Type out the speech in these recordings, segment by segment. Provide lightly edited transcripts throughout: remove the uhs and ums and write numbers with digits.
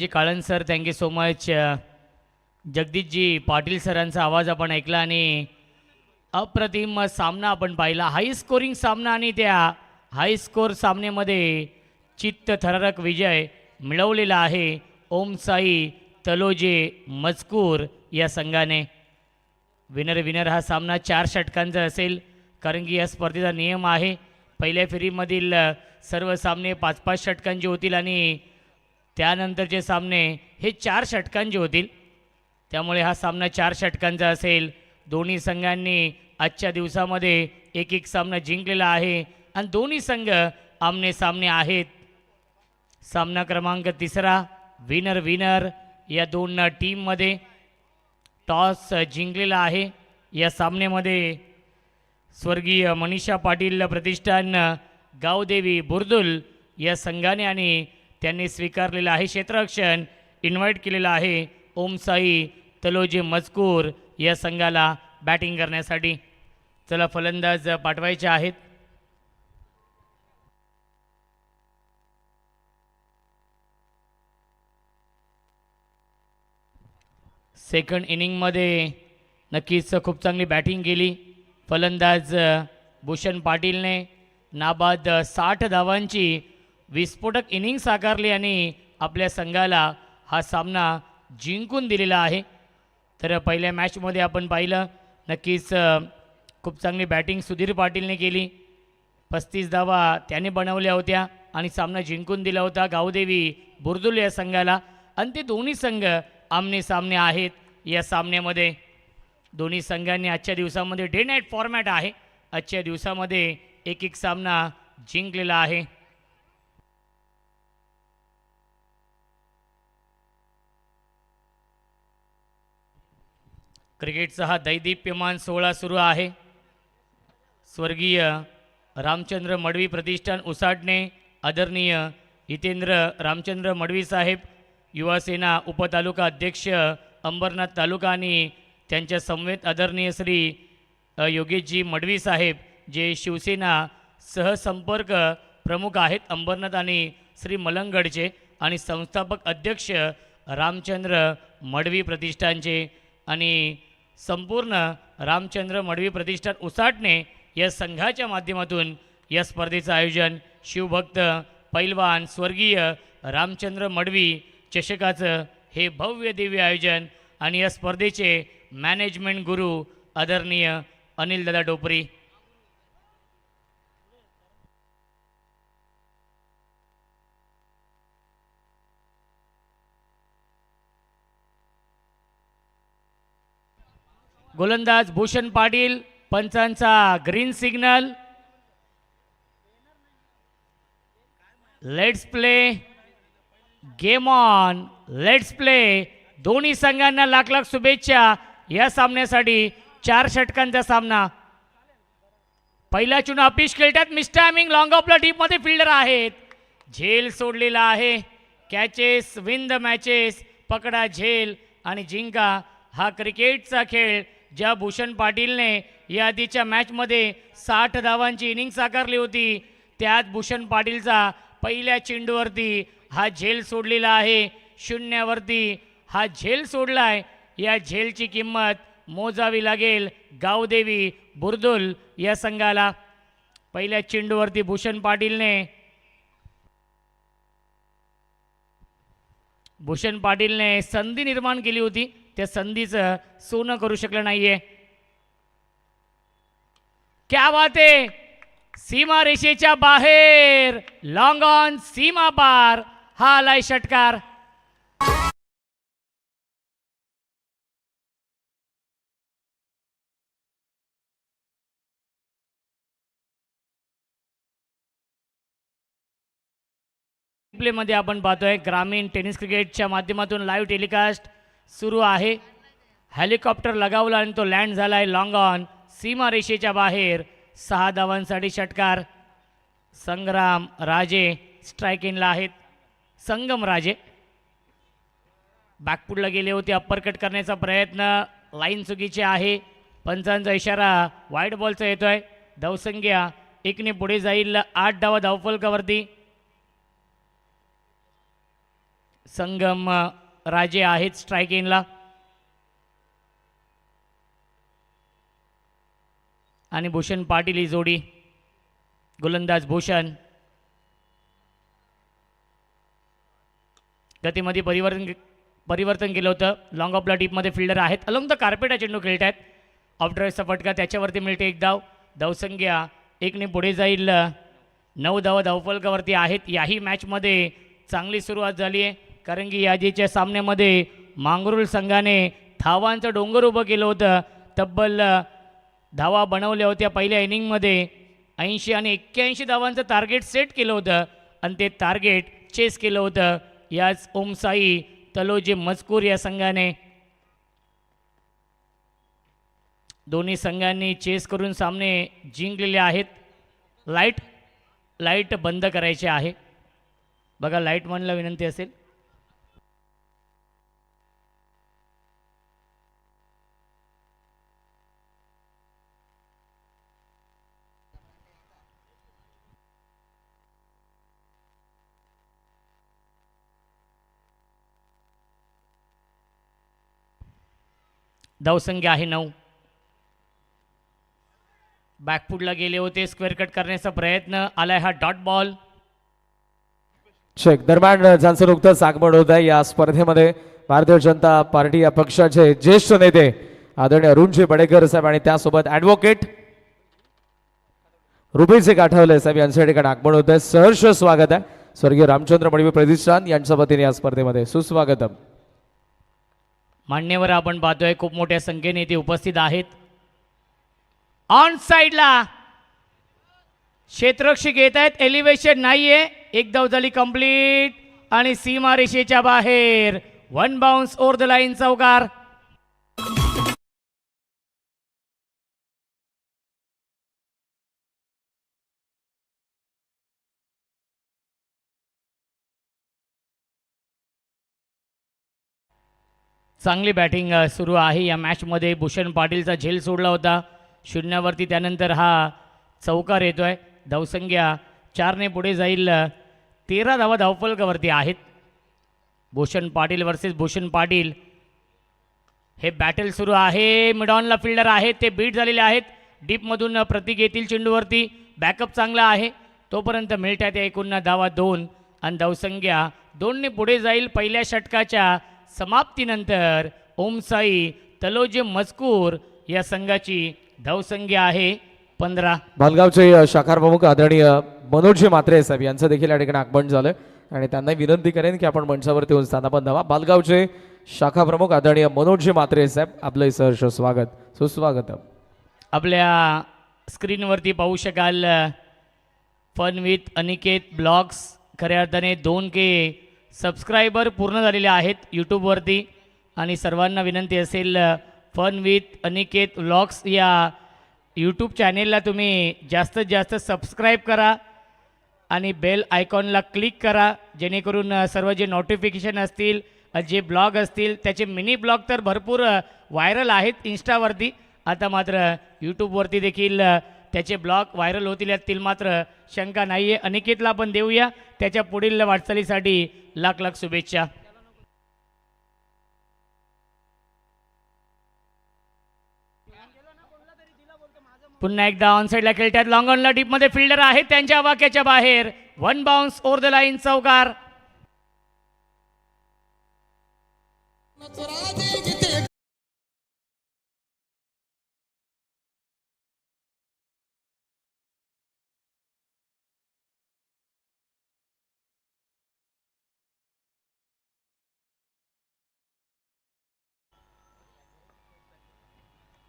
जी Kalan sir, thank you so much. Jagdishji Patil सरांचा आवाज आपण ऐकला आणि अप्रतिम सामना आपण पाहिला. हाय स्कोरिंग सामना आणि त्या हाय स्कोर सामन्यामध्ये चित्त थरारक विजय मिळवलेला आहे ओम साई तलोजे मजकूर या संघाने. विनर हा सामना 4 षटकांचा असेल, कारण की या स्पर्धेचा नियम आहे पहिल्या फेरीमधील सर्व सामने 5-5 षटकांचे होतील आणि त्यानंतरचे सामने हे 4 षटकांचे होतील. त्यामुळे हा सामना 4 षटकांचा असेल. दोन्ही संघांनी आजच्या दिवसामध्ये एक एक सामना जिंकलेला आहे आणि दोन्ही संघ आमने सामने आहेत. सामना क्रमांक 3 विनर या दोन टीममध्ये टॉस जिंकलेला आहे. या सामन्यामध्ये स्वर्गीय मनीषा पाटील प्रतिष्ठान गावदेवी बुर्दुल या संघाने आणि त्यांनी स्वीकारलेलं आहे क्षेत्ररक्षण इन्व्हाइट केलेलं आहे ओम साई तलोजे मजकूर या संघाला बॅटिंग करण्यासाठी. चला फलंदाज पाठवायचे आहेत. सेकंड इनिंगमध्ये नक्कीच खूप चांगली बॅटिंग केली फलंदाज भूषण पाटीलने. नाबाद 60 धावांची विस्फोटक इनिंग साकारली आणि आपल्या संघाला हा सामना जिंकून दिलेला आहे. तर पहिल्या मॅचमध्ये आपण पाहिलं नक्कीच खूप चांगली बॅटिंग सुधीर पाटीलने केली. 35 धावा त्याने बनवल्या होत्या आणि सामना जिंकून दिला होता गावदेवी बुर्दुल या संघाला. आणि ते दोन्ही संघ आमने सामने आहेत. या सामन्यामध्ये दोन्ही संघांनी आजच्या दिवसामध्ये डे नाईट फॉर्मॅट आहे. आजच्या दिवसामध्ये एक एक सामना जिंकलेला आहे. क्रिकेटचा हा दैदिप्यमान सोहळा सुरू आहे. स्वर्गीय रामचंद्र मडवी प्रतिष्ठान उसाटणे, आदरणीय हितेंद्र रामचंद्र मडवी साहेब, युवासेना उपतालुका अध्यक्ष अंबरनाथ तालुका आणि त्यांच्या समवेत आदरणीय श्री योगेशजी मडवी साहेब जे शिवसेना सहसंपर्क प्रमुख आहेत अंबरनाथ आणि श्री मलंगडचे आणि संस्थापक अध्यक्ष रामचंद्र मडवी प्रतिष्ठानचे आणि संपूर्ण रामचंद्र मडवी प्रतिष्ठान उसाटणे या संघाच्या माध्यमातून या स्पर्धेचं आयोजन शिवभक्त पैलवान स्वर्गीय रामचंद्र मडवी चषकाचं हे भव्य दिव्य आयोजन आणि या स्पर्धेचे मॅनेजमेंट गुरु आदरणीय अनिल दादा टोपरी. गोलंदाज भूषण पाटील, पंचांचा green signal. Let's play game on, let's play. दोन्ही संघांना लाख लाख शुभेच्छा या सामन्यासाठी. 4 षटकांचा सामना. पहिला चुना अपिश खेळतात मिस्टायमिंग लॉंग ऑफला डीपमध्ये फिल्डर आहेत. झेल सोडलेला आहे. Catches win the matches. पकडा झेल आणि जिंका. हा क्रिकेटचा खेळ. ज्या भूषण पाटीलने या आधीच्या मॅचमध्ये 60 धावांची इनिंग साकारली होती, त्यात भूषण पाटीलचा पहिल्या चेंडूवरती हा झेल सोडलेला आहे. शून्यावरती हा झेल सोडलाय. या झेलची किंमत मोजावी लागेल गावदेवी बुर्दुल या संघाला. पहिल्या चेंडूवरती भूषण पाटीलने संधी निर्माण केली होती. त्या संधीचं सोनं करू शकलं नाहीये. क्या बात आहे. सीमा रेषेच्या बाहेर लॉंग ऑन सीमा पार हा आलाय षटकार. प्लेमध्ये आपण पाहतोय ग्रामीण टेनिस क्रिकेटच्या माध्यमातून लाईव्ह टेलिकास्ट सुरू आहे. हेलिकॉप्टर लगावला आणि तो लँड झालाय लॉंग ऑन सीमा रेषेच्या बाहेर. 6 धावांसाठी षटकार. संग्राम राजे स्ट्राईक इनला आहेत. संगम राजे बॅकफुटला गेले होते. अप्परकट करण्याचा प्रयत्न. लाईन चुकीची आहे. पंचांचा इशारा वाईट बॉलचा येतोय. धावसंख्या 1ने पुढे जाईल. 8 धावा धावफलकावरती. संगम राजे आहेत स्ट्राईक इनला आणि भूषण पाटील ही जोडी गोलंदाज भूषण गतीमध्ये परिवर्तन केलं होतं. लॉंग ऑफला डीपमध्ये फिल्डर आहेत. अलॉंग द कार्पेट चेंडू खेळत आहेत. ऑफ ड्राईव्हचा फटका त्याच्यावरती मिळते एक धाव. धावसंख्या एकने पुढे जाईल. 9 धावा धावफलकावरती आहेत. याही मॅचमध्ये चांगली सुरुवात झाली आहे कारण की यादीच्या सामन्यामध्ये मांगरूळ संघाने धावांचं डोंगर उभं केलं होतं. तब्बल धावा बनवल्या होत्या पहिल्या इनिंगमध्ये. 80 आणि 81 धावांचं टार्गेट सेट केलं होतं आणि ते टार्गेट चेस केलं होतं याच ओमसाई तलोजी मजकूर या संघाने. दोन्ही संघांनी चेस करून सामने जिंकलेले आहेत. लाईट बंद करायचे आहे. बघा लाईट मनला विनंती असेल. धावसंख्या आहे 9. बॅकफुटला गेले होते. स्क्वेअर कट करण्याचा प्रयत्न आलाय. हा डॉट बॉल चेक. दरम्यान ज्यांचं नुकतंच आगमन होत आहे या स्पर्धेमध्ये भारतीय जनता पार्टी या पक्षाचे ज्येष्ठ नेते आदरणीय अरुणजी बडेकर साहेब आणि त्यासोबत ॲडव्होकेट रुपेचे आठवले साहेब यांच्या ठिकाणी आगमन होत आहे. सहर्ष स्वागत आहे. स्वर्गीय रामचंद्र मडवी प्रतिष्ठान यांच्या वतीने या स्पर्धेमध्ये सुस्वागतम. मान्यवर आपण पाहतोय खूप मोठ्या संख्येने इथे उपस्थित आहेत. ऑन साइडला क्षेत्ररक्षक येत आहेत. एलिव्हेशन नाहीये. एक धाव झाली कंप्लीट आणि सीमारेषेच्या बाहेर 1 बाउन्स ओव्हर द लाईन चौकार. चांगली बॅटिंग सुरू आहे या मॅचमध्ये. भूषण पाटीलचा झेल सोडला होता 0वरती. त्यानंतर हा चौकार येतोय. धावसंख्या 4ने पुढे जाईल. 13 धावा धावफलकावरती आहेत. भूषण पाटील वर्सेस भूषण पाटील हे बॅटल सुरू आहे. मिडॉनला फिल्डर आहेत ते बीट झालेले आहेत. डीपमधून प्रतीक येतील चेंडूवरती. बॅकअप चांगला आहे तोपर्यंत मिळतात एकूण धावा 2 आणि धावसंख्या 2ने पुढे जाईल. पहिल्या षटकाच्या समाप्तीनंतर ओमसाई तलोजी मजकूर या संघाची धावसंख्या आहे 15. बालगावचे शाखार प्रमुख आदरणीय मनोजी म्हात्रे साहेब यांचं देखील या ठिकाणी आगमन झालं आणि त्यांना विनंती करेन की आपण मंचावरती येऊन स्थानापन्न व्हावा. बालगावचे शाखा प्रमुख आदरणीय मनोजी म्हात्रे साहेब आपलं सहर्ष स्वागत सुस्वागत. आपल्या स्क्रीनवरती पाहू शकाल फन विथ अनिकेत ब्लॉग्स. खऱ्या अर्थाने 2K सबस्क्रायबर पूर्ण झालेले आहेत यूट्यूबवरती आणि सर्वांना विनंती असेल फन विथ अनिकेत व्लॉग्स या यूट्यूब चॅनेलला तुम्ही जास्तीत जास्त सबस्क्राईब करा आणि बेल आयकॉनला क्लिक करा जेणेकरून सर्व जे नोटिफिकेशन असतील जे ब्लॉग असतील त्याचे मिनी ब्लॉग तर भरपूर व्हायरल आहेत इंस्टावरती. आता मात्र यूट्यूबवरती देखील त्याचे ब्लॉग व्हायरल होतील यातील मात्र शंका नाही आहे. अनिकेतला आपण देऊया त्याच्या पुढील वाटचालीसाठी लाख लाख शुभेच्छा. पुन्हा एकदा ऑन साईडला खेळतात. लॉंग ऑनला डीपमध्ये फिल्डर आहेत त्यांच्या वाक्याच्या बाहेर 1 बाउन्स ओव्हर द लाईन चौकार.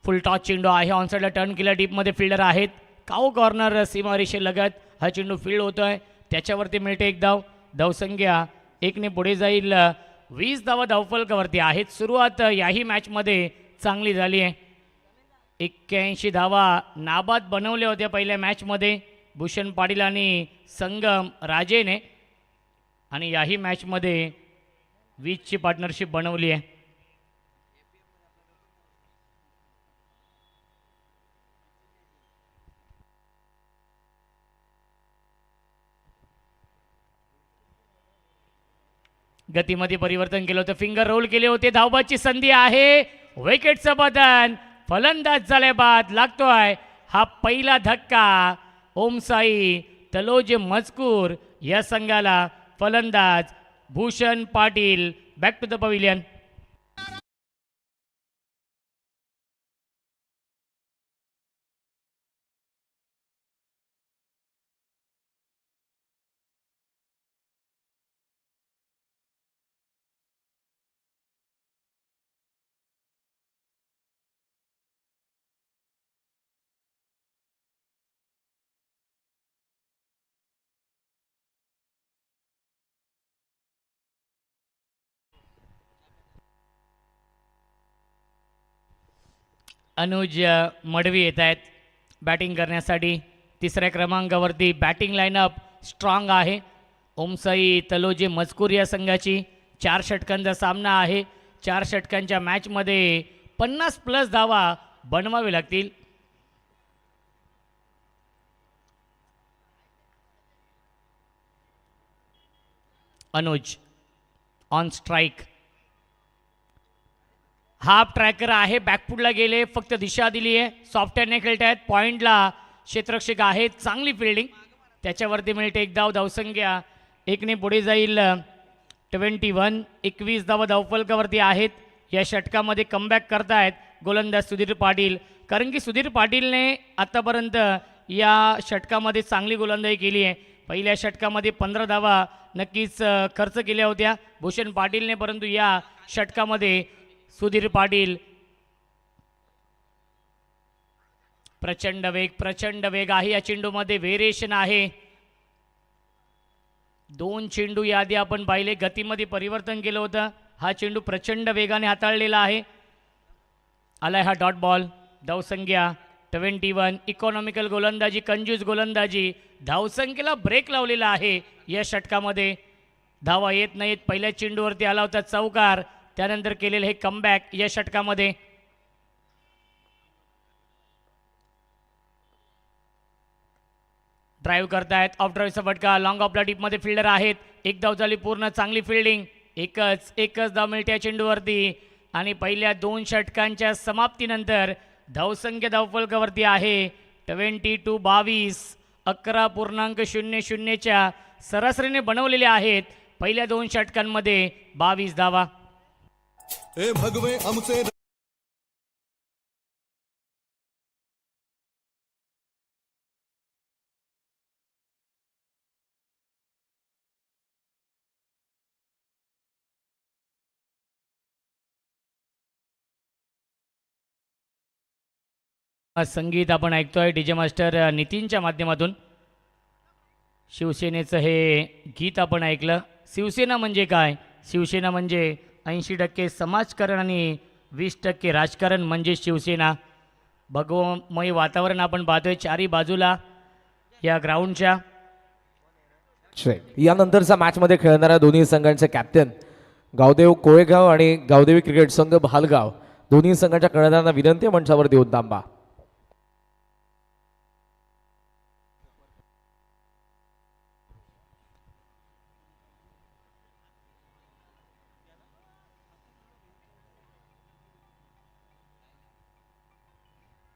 फुल टॉस चेंडू आहे. ऑन साईडला टर्न केला. डीपमध्ये फिल्डर आहेत. काऊ कॉर्नर सीमारेषे लगत हा चेंडू फील्ड होतोय. त्याच्यावरती मिळते एक धाव. धावसंख्या 1ने पुढे जाईल. 20 धावा धावफलकावरती आहेत. सुरुवात याही मॅचमध्ये चांगली झाली आहे. 81 धावा नाबाद बनवल्या होत्या पहिल्या मॅचमध्ये भूषण पाटील आणि संगम राजेने आणि याही मॅचमध्ये 20ची पार्टनरशिप बनवली आहे. गतीमध्ये परिवर्तन केलं होतं, फिंगर रोल केले होते. धावबाची संधी आहे, विकेटचं बदन, फलंदाज झाले बाद. लागतोय हा पहिला धक्का. ओमसाई तलोजे मजकूर या संघाला. फलंदाज Bhushan Patil. Back to the pavilion. Anuj Madvi येत आहेत बॅटिंग करण्यासाठी. तिसऱ्या क्रमांकावरती बॅटिंग लाईनअप स्ट्रॉंग आहे. ओमसाई तलोजे मजकूर या संघाची. 4 षटकांचा सामना आहे. 4 षटकांच्या मॅचमध्ये 50+ धावा बनवावे लागतील. Anuj on strike. Half tracker आहे, बॅकफुटला गेले, फक्त दिशा दिली आहे. सॉफ्ट हँडने खेळत आहेत. पॉईंटला क्षेत्ररक्षक आहेत. चांगली फिल्डिंग, त्याच्यावरती मिळते एक धाव. धावसंख्या 1ने पुढे जाईल. 21. 21 धावा धावफलकावरती आहेत. या षटकामध्ये कमबॅक करतायत गोलंदाज सुधीर पाटील, कारण की सुधीर पाटीलने आतापर्यंत या षटकामध्ये चांगली गोलंदाजी केली आहे. पहिल्या षटकामध्ये 15 धावा नक्कीच खर्च केल्या होत्या भूषण पाटीलने, परंतु या षटकामध्ये सुधीर पाटील. प्रचंड वेग आहे या चेंडूमध्ये. व्हेरिएशन आहे. 2 चेंडू यादी आपण पाहिले. गतीमध्ये परिवर्तन केलं होतं. हा चेंडू प्रचंड वेगाने हाताळलेला आहे. आलाय हा डॉट बॉल. धावसंख्या 21. इकॉनॉमिकल गोलंदाजी, कंजूस गोलंदाजी. धावसंख्येला ब्रेक लावलेला आहे या षटकामध्ये. धावा येत नाहीत. पहिल्या चेंडूवरती आला होता चौकार, त्यानंतर केलेले हे कमबॅक या षटकामध्ये. ड्राईव्ह करतायत. ऑफ ड्राईव्हचा फटका. लॉंग ऑफला डीपमध्ये फिल्डर आहेत. एक धाव झाली पूर्ण. चांगली फिल्डिंग. एकच धाव मिळते या चेंडूवरती. आणि पहिल्या 2 षटकांच्या समाप्तीनंतर धावसंख्या धावफलकावरती आहे 22. 11.00च्या सरासरीने बनवलेले आहेत पहिल्या 2 षटकांमध्ये 22 धावा. ए भगवे आमचे संगीत आपण ऐकतोय डीजे मास्टर नितीनच्या माध्यमातून. शिवसेनेचं हे गीत आपण ऐकलं. शिवसेना म्हणजे काय? शिवसेना म्हणजे 80% समाजकारण आणि 20% राजकारण म्हणजे शिवसेना. भगवमय वातावरण आपण पाहतोय चारी बाजूला या ग्राउंडच्या. यानंतरच्या मॅचमध्ये खेळणाऱ्या दोन्ही संघांचे कॅप्टन गावदेव कोळेगाव आणि गावदेवी क्रिकेट संघ भालगाव, दोन्ही संघांच्या खेळणाऱ्यांना विनंती आहे मंचावरती येऊन थांबा.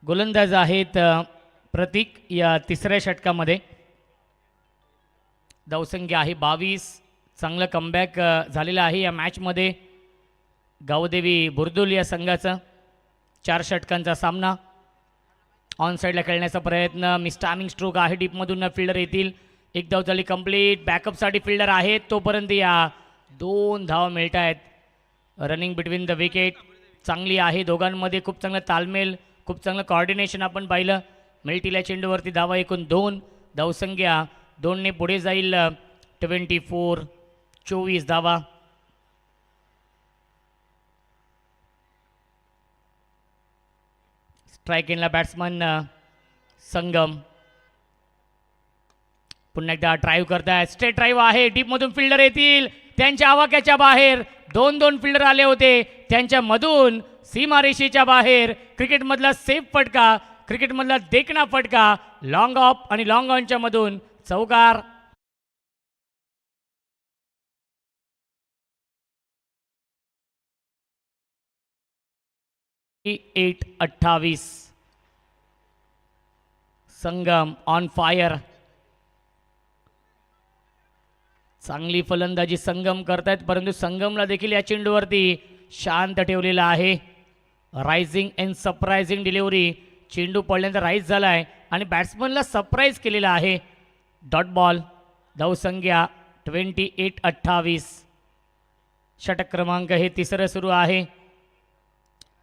गोलंदाज आहेत प्रतीक या तिसऱ्या षटकामध्ये. धावसंख्या आहे 22. चांगलं कमबॅक झालेलं आहे या मॅचमध्ये. गावदेवी बुर्दुल या संघाचा 4 षटकांचा सामना. ऑन साईडला खेळण्याचा प्रयत्न. मिस्टार्मिंग स्ट्रोक आहे. डीपमधून फिल्डर येतील. एक धाव झाली कंप्लीट. बॅकअपसाठी फिल्डर आहेत. तोपर्यंत या 2 धावा मिळत आहेत. रनिंग बिटवीन द विकेट चांगली आहे दोघांमध्ये. खूप चांगला तालमेल, खूप चांगलं कॉर्डिनेशन आपण पाहिलं. मिळतील्या चेंडूवरती धावा एकूण 2. धावसंख्या 2ने पुढे जाईल. 24 धावा. स्ट्राईक एंडला बॅट्समन संगम. पुन्हा एकदा ड्राईव्ह करतायत. स्ट्रेट ड्राईव्ह आहे. डीपमधून फिल्डर येतील. त्यांच्या आवाक्याच्या बाहेर 2 फिल्डर आले होते. त्यांच्यामधून सीमारेषेच्या बाहेर क्रिकेटमधला सेफ फटका, क्रिकेटमधला देखणा फटका. लॉंग ऑफ आणि लॉंग ऑनच्या मधून चौकार. 28-28. संगम ऑन फायर. चांगली फलंदाजी संगम करतायत, परंतु संगमला देखील या चेंडूवरती शांत ठेवलेला आहे. Rising and surprising delivery. चेंडू पडल्यानंतर राईज झालाय आणि बॅट्समनला सरप्राईज केलेला आहे. Dot ball. धावसंख्या 28-28. षटक क्रमांक हे तिसरं सुरू आहे.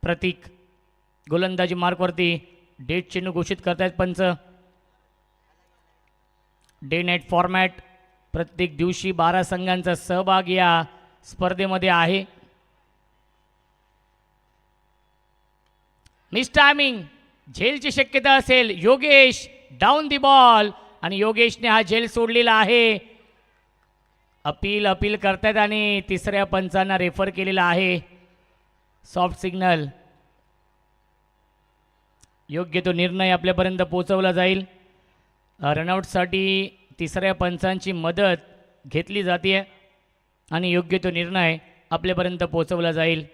प्रतीक गोलंदाजी मार्कवरती डेट चेंडू घोषित करतायत पंच. Day night format. प्रत्येक दिवशी 12 संघांचा सहभाग या स्पर्धेमध्ये आहे. Miss timing. झेलची शक्यता असेल. योगेश डाऊन दी बॉल आणि योगेशने हा झेल सोडलेला आहे. अपील करतायत आणि तिसऱ्या पंचांना रेफर केलेला आहे. Soft signal. योग्य तो निर्णय आपल्यापर्यंत पोहोचवला जाईल. रनआउटसाठी तिसऱ्या पंचांची मदत घेतली जाते आणि योग्य तो निर्णय आपल्यापर्यंत पोहोचवला जाईल.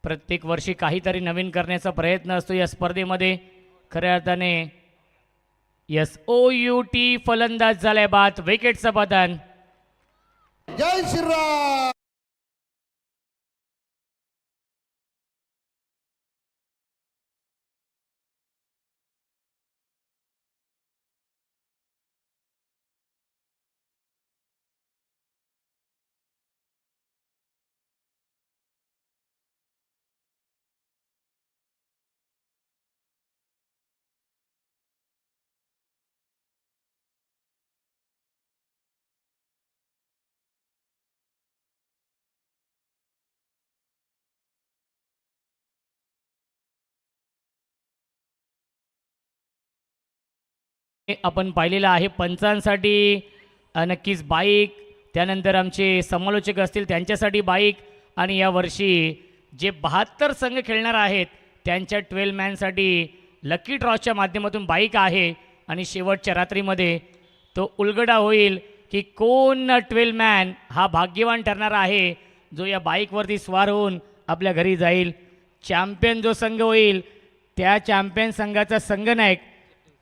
प्रत्येक वर्षी काहीतरी नवीन करण्याचा प्रयत्न असतो या स्पर्धेमध्ये. खऱ्या अर्थाने SOUT फलंदाज झालाय बाद. विकेटचं पतन. जय श्रीराम. आपण पाहिलेलं आहे. पंचांसाठी नक्कीच बाईक, त्यानंतर आमचे समालोचक असतील त्यांच्यासाठी बाईक, आणि यावर्षी जे 72 संघ खेळणार आहेत त्यांच्या 12 मॅनसाठी लकी ड्रॉच्या माध्यमातून बाईक आहे. आणि शेवटच्या रात्रीमध्ये तो उलगडा होईल की कोण 12 मॅन हा भाग्यवान ठरणार आहे जो या बाईकवरती स्वार होऊन आपल्या घरी जाईल. चॅम्पियन जो संघ होईल त्या चॅम्पियन संघाचा संघनायक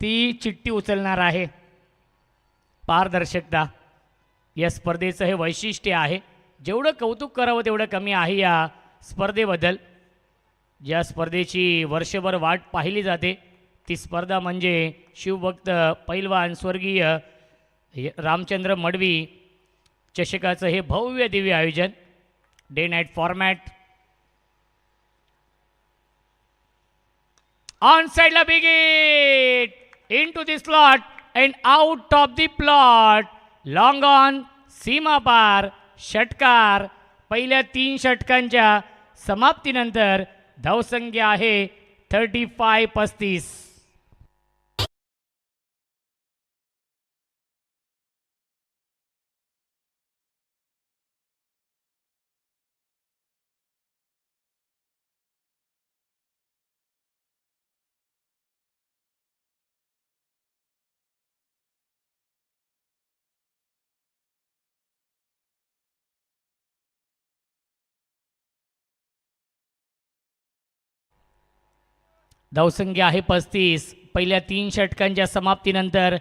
ती चिठ्ठी उचलणार आहे. पारदर्शकता या स्पर्धेचं हे वैशिष्ट्य आहे. जेवढं कौतुक करावं तेवढं कमी आहे या स्पर्धेबद्दल. ज्या स्पर्धेची वर्षभर वाट पाहिली जाते ती स्पर्धा म्हणजे शिवभक्त पैलवान स्वर्गीय रामचंद्र मडवी चषकाचं हे भव्य दिव्य आयोजन. Day night format. ऑन साइडला big hit into the slot and out of the plot. Long on. सीमा पार. षटकार. पहिल्या 3 षटकांच्या समाप्तीनंतर धावसंख्या आहे 35-35. धावसंख्या आहे 35. पहिल्या 3 षटकांच्या समाप्तीनंतर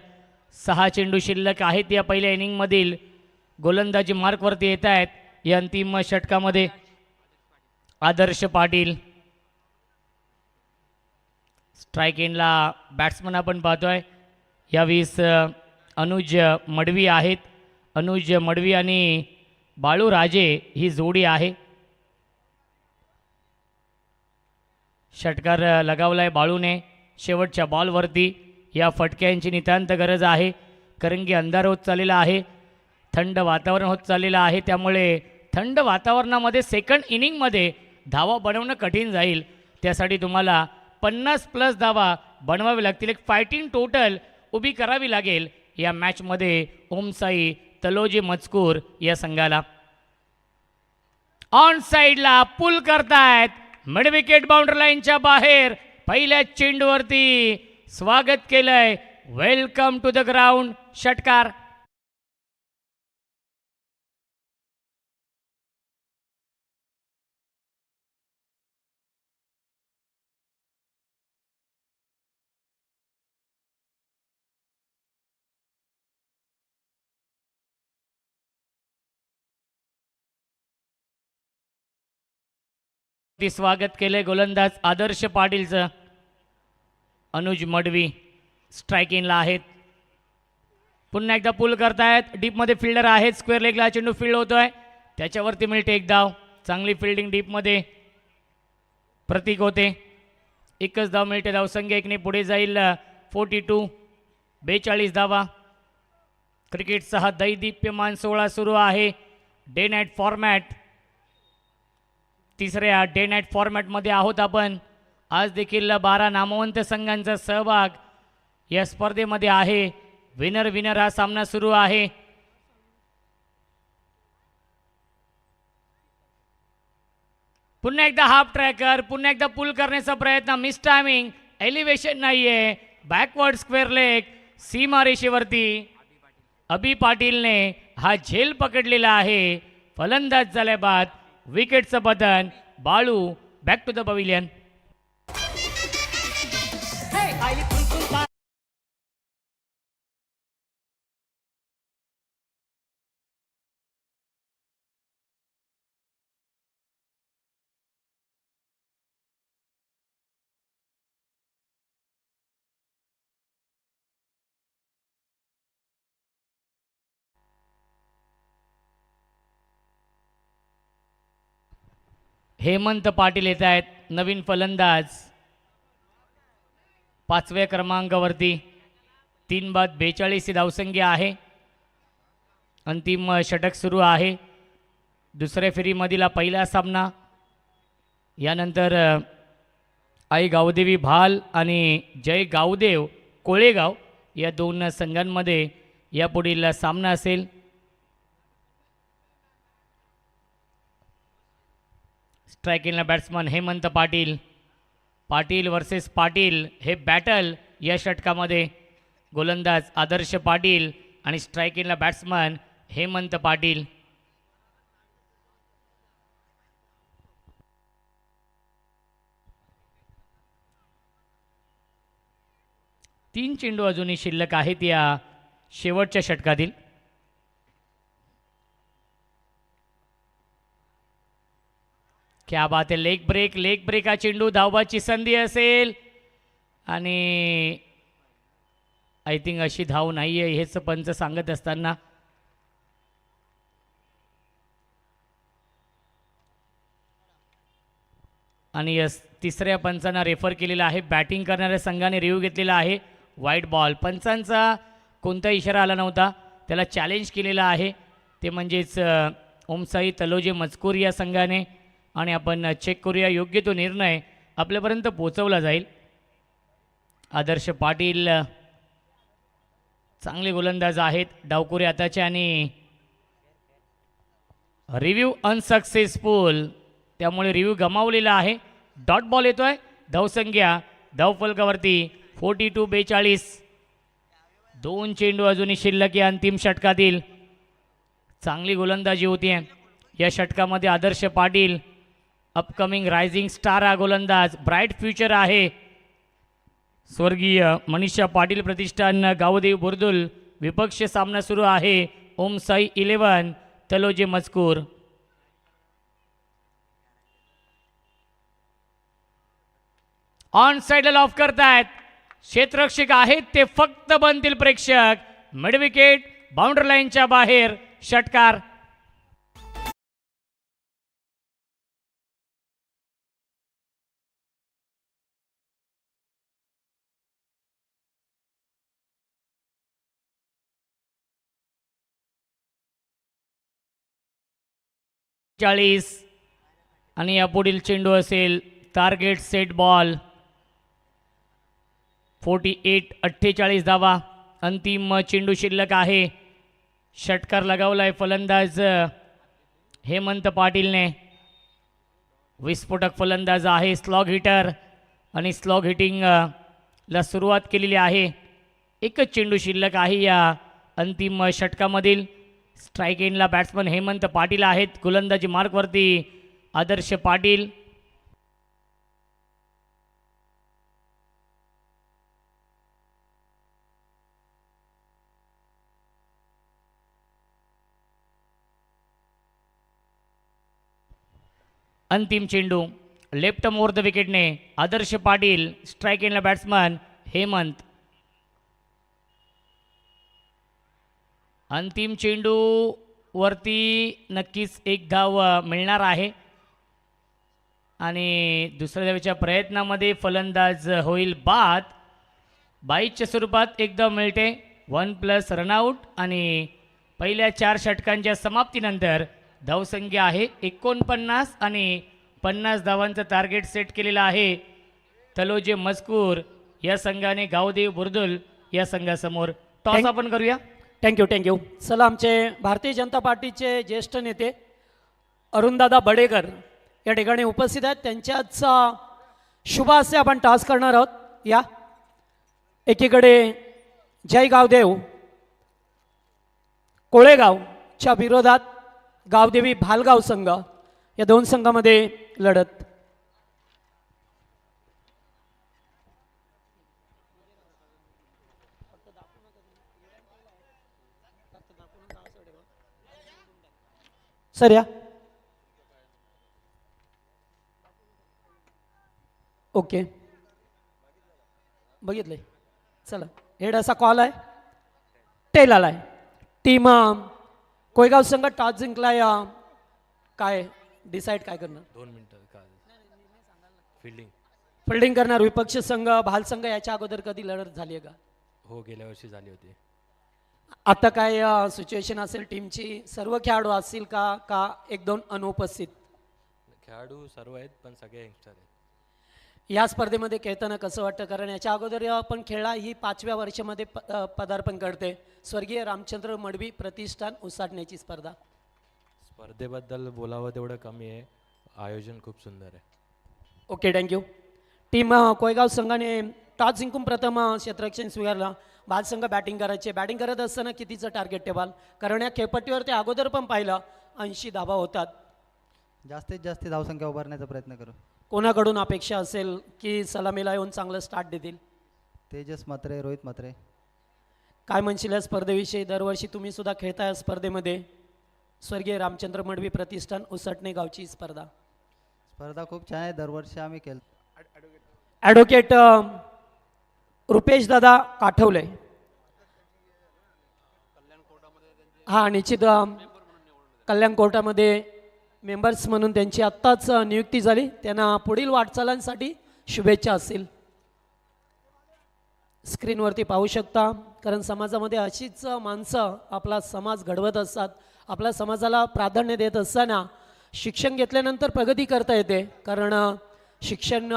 6 चेंडू शिल्लक आहेत या पहिल्या इनिंगमधील. गोलंदाजी मार्कवरती येत आहेत या अंतिम षटकामध्ये. आदर्श पाटील. स्ट्राईक एंडला बॅट्समन आपण पाहतोय यावेळेस अनुज मडवी आहेत. अनुज मडवी आणि बाळू राजे ही जोडी आहे. षटकार लगावलाय बाळूने शेवटच्या बॉलवरती. या फटक्यांची नितांत गरज आहे कारण की अंधार होत चाललेला आहे. थंड वातावरण होत चाललेलं आहे. त्यामुळे थंड वातावरणामध्ये सेकंड इनिंगमध्ये धावा बनवणं कठीण जाईल. त्यासाठी तुम्हाला 50+ धावा बनवावी लागतील. एक फायटिंग टोटल उभी करावी लागेल या मॅचमध्ये ओमसाई तलोजी मजकूर या संघाला. ऑन साइडला पुल करतायत. मिड विकेट बाउंड्री लाईनच्या बाहेर पहिल्या चेंडूवरती स्वागत केलंय. Welcome to the ground. षटकार. ती स्वागत केले गोलंदाज आदर्श पाटीलचं. अनुज मडवी स्ट्रायकिंगला आहेत. पुन्हा एकदा पुल करतायत. डीपमध्ये फिल्डर आहेत. स्क्वेअर लेगला चेंडू फील्ड होतोय. त्याच्यावरती मिळते एक धाव. चांगली फिल्डिंग डीपमध्ये प्रतीक होते. एकच धाव मिळते. धावसंख्या एकने पुढे जाईल. 42 42 धावा. क्रिकेटचा हा दैदिप्यमान सोहळा सुरू आहे. Day night format. तिसऱ्या डे नाईट फॉर्मॅटमध्ये आहोत आपण. आज देखील 12 नामवंत संघांचा सहभाग या स्पर्धेमध्ये आहे. विनर विनर हा सामना सुरू आहे. पुन्हा एकदा हाफ ट्रॅकर. पुन्हा एकदा पुल करण्याचा प्रयत्न. Miss timing. एलिव्हेशन नाहीये. Backward square leg. सीमा रेषेवरती अभि पाटीलने हा झेल पकडलेला आहे. फलंदाज झाल्या बाद विकेटचं पतन. Balu back to the pavilion. Hemant Patil येत आहेत. नवीन फलंदाज 5व्या क्रमांकावरती. 3 बाद 42 ही धावसंख्या आहे. अंतिम षटक सुरू आहे. दुसऱ्या फेरीमधील पहिला सामना. यानंतर आई गावदेवी भाल आणि जय गावदेव कोळेगाव या 2 संघांमध्ये यापुढील सामना असेल. स्ट्रायकिंगला बॅट्समन हेमंत पाटील. पाटील वर्सेस पाटील हे बॅटल या षटकामध्ये. गोलंदाज आदर्श पाटील आणि स्ट्रायकिंगला बॅट्समन हेमंत पाटील. तीन चेंडू अजूनही शिल्लक आहेत या शेवटच्या षटकातील. क्या बात आहे. लेग ब्रेक हा चेंडू. धावबाची संधी असेल आणि आय थिंक अशी धाव नाही आहे हेच पंच सांगत असताना. आणि यस तिसऱ्या पंचांना रेफर केलेला आहे. बॅटिंग करणाऱ्या संघाने रिव्ह्यू घेतलेला आहे. वाईट बॉल. पंचांचा कोणता इशारा आला नव्हता. त्याला चॅलेंज केलेला आहे. ते म्हणजेच ओमसाई तलोजे मजकूर या संघाने. आणि आपण चेक करूया योग्य तो निर्णय आपल्यापर्यंत पोहोचवला जाईल. आदर्श पाटील चांगले गोलंदाज आहेत. डावकुरे आताचे आणि रिव्ह्यू अनसक्सेसफुल. त्यामुळे रिव्ह्यू गमावलेला आहे. डॉट बॉल येतोय. धावसंख्या धावफलकावरती 42-42. 2 चेंडू अजूनही शिल्लक या अंतिम षटकातील. चांगली गोलंदाजी होती या षटकामध्ये. आदर्श पाटील अपकमिंग रायझिंग स्टार हा गोलंदाज. ब्राईट फ्युचर आहे. स्वर्गीय मनीषा पाटील प्रतिष्ठान गावदेव बुर्दुल. विपक्ष सामना सुरू आहे. ओम साई 11 तलोजे मजकूर. ऑन साइडला लॉफ करतायत. क्षेत्ररक्षक आहेत ते फक्त बनतील प्रेक्षक. मिड विकेट बाउंड्री लाईनच्या बाहेर. षटकार. आणि यापुढील चेंडू असेल टार्गेट सेट बॉल. 48-48 धावा. अंतिम चेंडू शिल्लक आहे. षटकार लगावलाय फलंदाज हेमंत पाटीलने. विस्फोटक फलंदाज आहे. स्लॉग हिटर आणि स्लॉग हिटिंग ला सुरुवात केलेली आहे. एकच चेंडू शिल्लक आहे या अंतिम षटकामधील. स्ट्राईक एंडला बॅट्समन हेमंत पाटील आहेत. गोलंदाजी मार्कवरती आदर्श पाटील. अंतिम चेंडू लेफ्ट मोर द विकेटने आदर्श पाटील, स्ट्राईक एंडला बॅट्समन हेमंत. अंतिम चेंडू वरती नक्कीच एक धाव मिळणार आहे आणि दुसऱ्या धावेच्या प्रयत्नामध्ये फलंदाज होईल बाद. 22च्या स्वरूपात एक धाव मिळते. 1+ रनआउट आणि पहिल्या 4 षटकांच्या समाप्तीनंतर धावसंख्या आहे 49 आणि 50 धावांचं टार्गेट सेट केलेलं आहे तलोजे मजकूर या संघाने गावदेव बुर्दुल या संघासमोर. टॉस आपण करूया. थँक्यू. चला, आमचे भारतीय जनता पार्टीचे ज्येष्ठ नेते अरुणदादा बडेकर या ठिकाणी उपस्थित आहेत. त्यांच्याच शुभ हस्ते आपण टॉस करणार आहोत. या एकीकडे जय गावदेव कोळेगावच्या विरोधात गावदेवी भालगाव संघ, या 2 संघामध्ये लढत. सर या. ओके, बघितलंय. चला, हेड असा कॉल आहे, टेल आलाय. टीम कोयगाव संघ टॉस जिंकलाय. काय डिसाईड काय करणार? 2 मिनिटं फिल्डिंग. फिल्डिंग करणार विपक्ष संघ भाल संघ. याच्या अगोदर कधी लढत झाली आहे का? हो, गेल्या वर्षी झाली होती. आता काय सिच्युएशन असेल टीमची? सर्व खेळाडू असतील का 1-2 अनुपस्थित? खेळाडू सर्व आहेत, पण सगळे यंगस्टर आहेत. या स्पर्धेमध्ये खेळताना कसं वाटतं? कारण याच्या अगोदर आपण खेळला, ही 5व्या वर्षामध्ये पदार्पण करते. स्वर्गीय रामचंद्र मडवी प्रतिष्ठान उसाटण्याची स्पर्धा. स्पर्धेबद्दल बोलावं तेवढं कमी आहे. आयोजन खूप सुंदर आहे. Okay, thank you. टीम कोयगाव संघाने टॉस जिंकून प्रथम क्षेत्ररक्षण स्वीकारला. भाल संघ बॅटिंग करायचे. बॅटिंग करत असताना कितीचं टार्गेट टेबल? कारण या खेळपट्टीवर ते अगोदर पण पाहिलं 80 धावा होतात. जास्तीत जास्त धावसंख्या उभारण्याचा प्रयत्न करू. कोणाकडून अपेक्षा असेल की सलामीला येऊन चांगलं स्टार्ट देतील? तेजस म्हात्रे, रोहित म्हात्रे. काय म्हणशील या स्पर्धेविषयी? दरवर्षी तुम्ही सुद्धा खेळताय या स्पर्धेमध्ये. स्वर्गीय रामचंद्र मडवी प्रतिष्ठान उसटणे गावची स्पर्धा. स्पर्धा खूप छान आहे, दरवर्षी आम्ही खेळ. ॲडव्होकेट रुपेश दादा काठवले. हा, निश्चित कल्याण कोर्टामध्ये मेंबर्स म्हणून त्यांची आत्ताच नियुक्ती झाली. त्यांना पुढील वाटचालांसाठी शुभेच्छा असतील. स्क्रीनवरती पाहू शकता. कारण समाजामध्ये अशीच माणसं आपला समाज घडवत असतात. आपल्या समाजाला प्राधान्य देत असताना शिक्षण घेतल्यानंतर प्रगती करता येते. कारण शिक्षण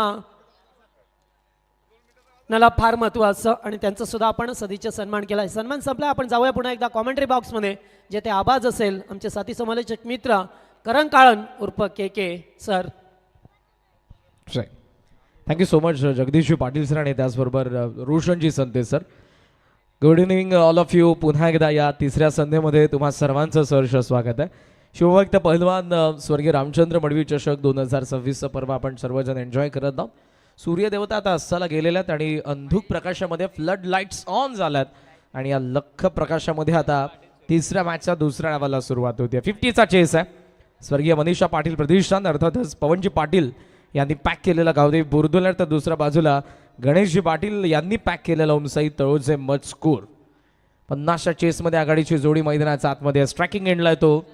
नाला फार महत्त्व असतं आणि त्यांचं सुद्धा आपण सदिच्छा सन्मान केला आहे. सन्मान संपला. आपण जाऊया पुन्हा एकदा कॉमेंट्री बॉक्समध्ये, जेथे आवाज असेल आमचे साथी समालोचक मित्र करण काळन उर्फ K sir. Thank you so much Jagdishji Patil sir आणि त्याचबरोबर Roshanji Sante sir. Good evening all of you. पुन्हा एकदा या 3ऱ्या संध्येमध्ये तुम्हा सर्वांचं सहर्ष स्वागत आहे. शिवभक्त पहिलवान स्वर्गीय रामचंद्र मडवी चषक 2026चं पर्व आपण सर्वजण एन्जॉय करत आहोत. सूर्यदेवता आता अस्ताला गेलेल्यात आणि अंधुक प्रकाशामध्ये फ्लड लाईट्स ऑन झाल्यात आणि या लख्ख प्रकाशामध्ये आता 3ऱ्या मॅचच्या 2ऱ्या डावाला सुरुवात होते. 50चा चेस आहे. स्वर्गीय मनीषा पाटील प्रतिष्ठान अर्थातच पवनजी पाटील यांनी पॅक केलेला गावदेवी बुर्दुल, तर दुसऱ्या बाजूला गणेशजी पाटील यांनी पॅक केलेला उमसाई तळोजे मजकूर. 50च्या चेसमध्ये आघाडीची जोडी मैदानाच्या आतमध्ये. स्ट्रायकिंग एंडला येतो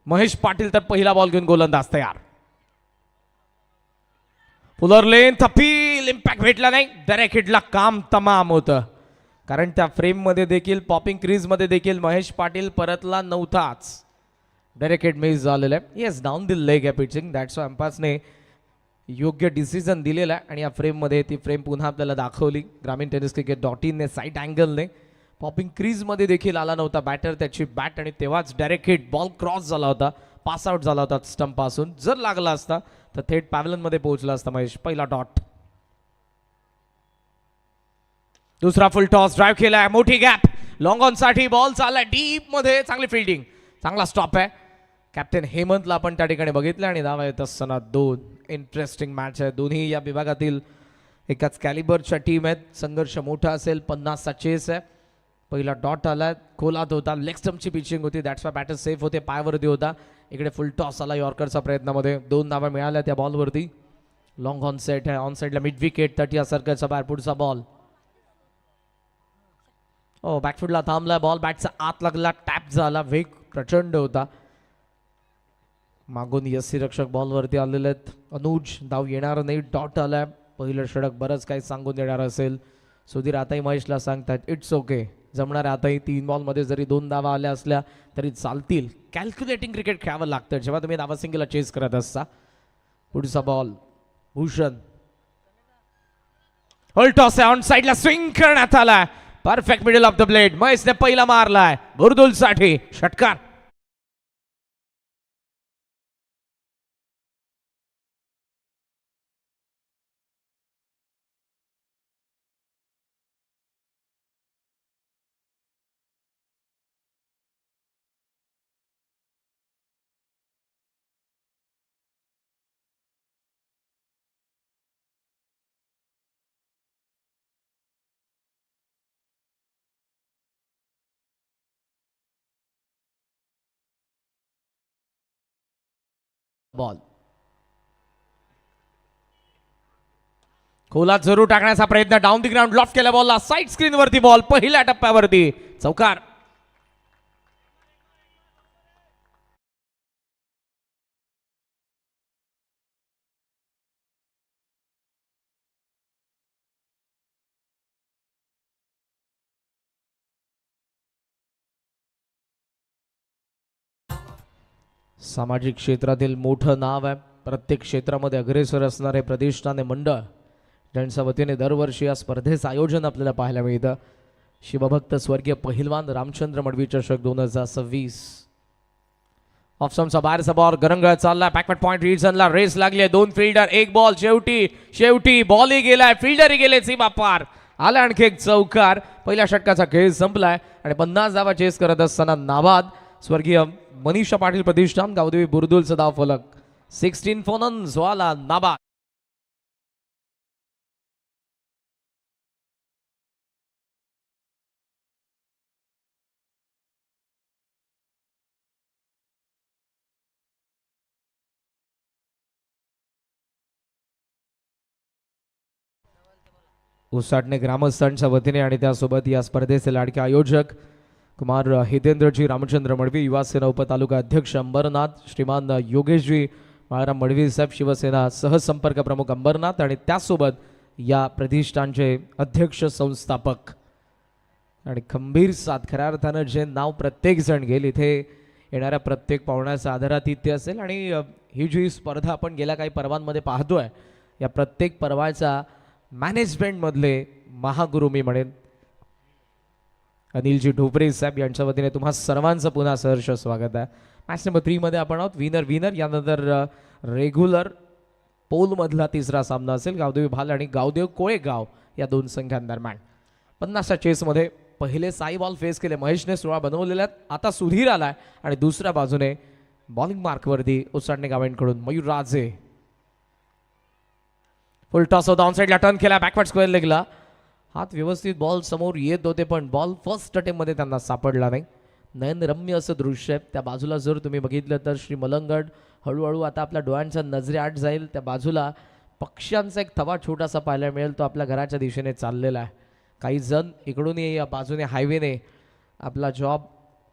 महेश पाटील, तर पहिला बॉल घेऊन गोलंदाज तयार. पुलर लेन थपील, इम्पॅक्ट भेटला नाही. डायरेक्ट हिटला काम तमाम होतं. कारण त्या फ्रेममध्ये देखील पॉपिंग क्रीजमध्ये देखील महेश पाटील परतला नव्हताच. डायरेक्ट हिट मिस झालेलं आहे. येस, डाऊन द लेग आहे पिचिंग. दॅट्स अंपायर्सने योग्य डिसिजन दिलेला आहे आणि या फ्रेममध्ये ती फ्रेम पुन्हा आपल्याला दाखवली. ग्रामीण टेनिस क्रिकेट .in साईड अँगलने पॉपिंग क्रीजमध्ये देखील आला नव्हता बॅटर, त्याची बॅट, आणि तेव्हाच डायरेक्ट हिट बॉल क्रॉस झाला होता, पास आउट झाला होता स्टंपपासून. जर लागला असता तर थेट पॅव्हलनमध्ये पोहोचला असता महेश. पहिला डॉट. दुसरा फुल टॉस ड्राईव्ह केलाय, मोठी गॅप लॉंग ऑन साठी बॉल चाललाय डीप मध्ये. चांगली फिल्डिंग, चांगला स्टॉप आहे. कॅप्टन हेमंतला आपण त्या ठिकाणी बघितलं आणि धावा येत असताना 2. इंटरेस्टिंग मॅच आहे. दोन्ही या विभागातील एकाच कॅलिबरच्या टीम आहेत. संघर्ष मोठा असेल. 50चा चेस आहे. पहिला डॉट आला, खोलात होता, लेग स्टम्पची पिचिंग होती. दॅट्स वाय बॅटर सेफ होते, पायावरती होता. इकडे फुल टॉस आला यॉर्करच्या प्रयत्नामध्ये. 2 धावा मिळाल्या त्या बॉलवरती. लॉंग ऑन सेट आहे, ऑन साईडला मिड विकेट तटिया सर्कलचा बाहेर पुढचा बॉल. ओ बॅकफुटला थांबला बॉल, बॅटचा आत लागला, टॅप झाला, वेग प्रचंड होता. मागून यसी रक्षक बॉलवरती आलेले आहेत. अनुज धाव येणार नाही, डॉट आलाय. पहिलं षटक बरंच काही सांगून देणार असेल. सुधीर आताही महेशला सांगतात इट्स ओके, जमणार आहे. आताही 3 बॉलमध्ये जरी 2 धावा आल्या असल्या तरी चालतील. कॅल्क्युलेटिंग क्रिकेट खेळावं लागतं जेव्हा तुम्ही धावासिंगीला चेस करत असता. पुढचा बॉल भूषण, होल टॉस आहे, ऑन साईडला स्विंग करण्यात आलाय. Perfect middle of the blade. महेशने पहिला मारलाय बुरदुल साठी षटकार. बॉल खोलात जरूर टाकण्याचा प्रयत्न. डाऊन दी ग्राउंड लॉफ्ट केला बॉलला. साईड स्क्रीन वरती बॉल पहिल्या टप्प्यावरती चौकार. सामाजिक क्षेत्रातील मोठं नाव आहे. प्रत्येक क्षेत्रामध्ये अग्रेसर असणारे प्रतिष्ठाने मंडळ ज्यांच्या वतीने दरवर्षी या स्पर्धेचं आयोजन आपल्याला पाहायला मिळतं. शिवभक्त स्वर्गीय पहिलवान रामचंद्र मडवी चषक 2026. ऑफस्टंपचा बाहेरचा बॉल गरंगळ चालला. बॅकवर्ड पॉइंट रिजनला रेस लागली. 2 फिल्डर 1 बॉल. शेवटी बॉलही गेलाय, फिल्डरही गेले. सीमा पार आला आणखी एक चौकार. पहिल्या षटकाचा खेळ संपलाय आणि 50 धावा चेस करत असताना नाबाद स्वर्गीय मनीषा पाटील प्रतिष्ठान गावदेवी बुरदुलचा धाव फलक. 16 for none वाला नाबाद. उसाटणे ग्रामस्थांच्या वतीने आणि त्यासोबत या स्पर्धेचे लाडके आयोजक कुमार हितेंद्रजी रामचंद्र मडवी, युवासेना उपतालुका अध्यक्ष अंबरनाथ, श्रीमान योगेशजी बाळाराम मडवी साहेब, शिवसेना सहसंपर्क प्रमुख अंबरनाथ आणि त्यासोबत या प्रतिष्ठानचे अध्यक्ष संस्थापक आणि खंबीर साथ. खऱ्या अर्थानं जे नाव प्रत्येक जण घेईल इथे येणाऱ्या प्रत्येक पाहुण्याचं आदरातिथ्य असेल. आणि ही जी स्पर्धा आपण गेल्या काही पर्वांमध्ये पाहतोय, या प्रत्येक पर्वाचा मॅनेजमेंटमधले महागुरु मी म्हणेन अनिलजी ढोपरे साहेब यांच्या वतीने तुम्हा सर्वांचं पुन्हा सहर्ष स्वागत आहे. मॅच नंबर 3 मध्ये आपण आहोत. विनर यानंतर रेग्युलर पोलमधला तिसरा सामना असेल गावदेवी भाल आणि गावदेव कोळेगाव या 2 संघांदरम्यान. 50च्या चेसमध्ये पहिले 6 बॉल फेस केले. महेशने 16 बनवलेल्या. आता सुधीर आलाय आणि दुसऱ्या बाजूने बॉलिंग मार्कवरती उसाडणे गावांकडून मयूर राजे. फुल टॉस होता, ऑन साईडला टर्न केला, बॅकवर्ड स्क्वेअर लेगला. हात व्यवस्थित बॉल समोर येत होते पण बॉल फर्स्ट अटेम्प्टमध्ये त्यांना सापडला नाही. नयनरम्य असं दृश्य आहे. त्या बाजूला जर तुम्ही बघितलं तर श्री मलंगड हळूहळू आता आपल्या डोळ्यांच्या नजरेआड जाईल. त्या बाजूला पक्ष्यांचा एक थवा छोटासा पाहायला मिळेल, तो आपल्या घराच्या दिशेने चाललेला आहे. काही जण इकडूनही या बाजूने हायवेने आपला जॉब,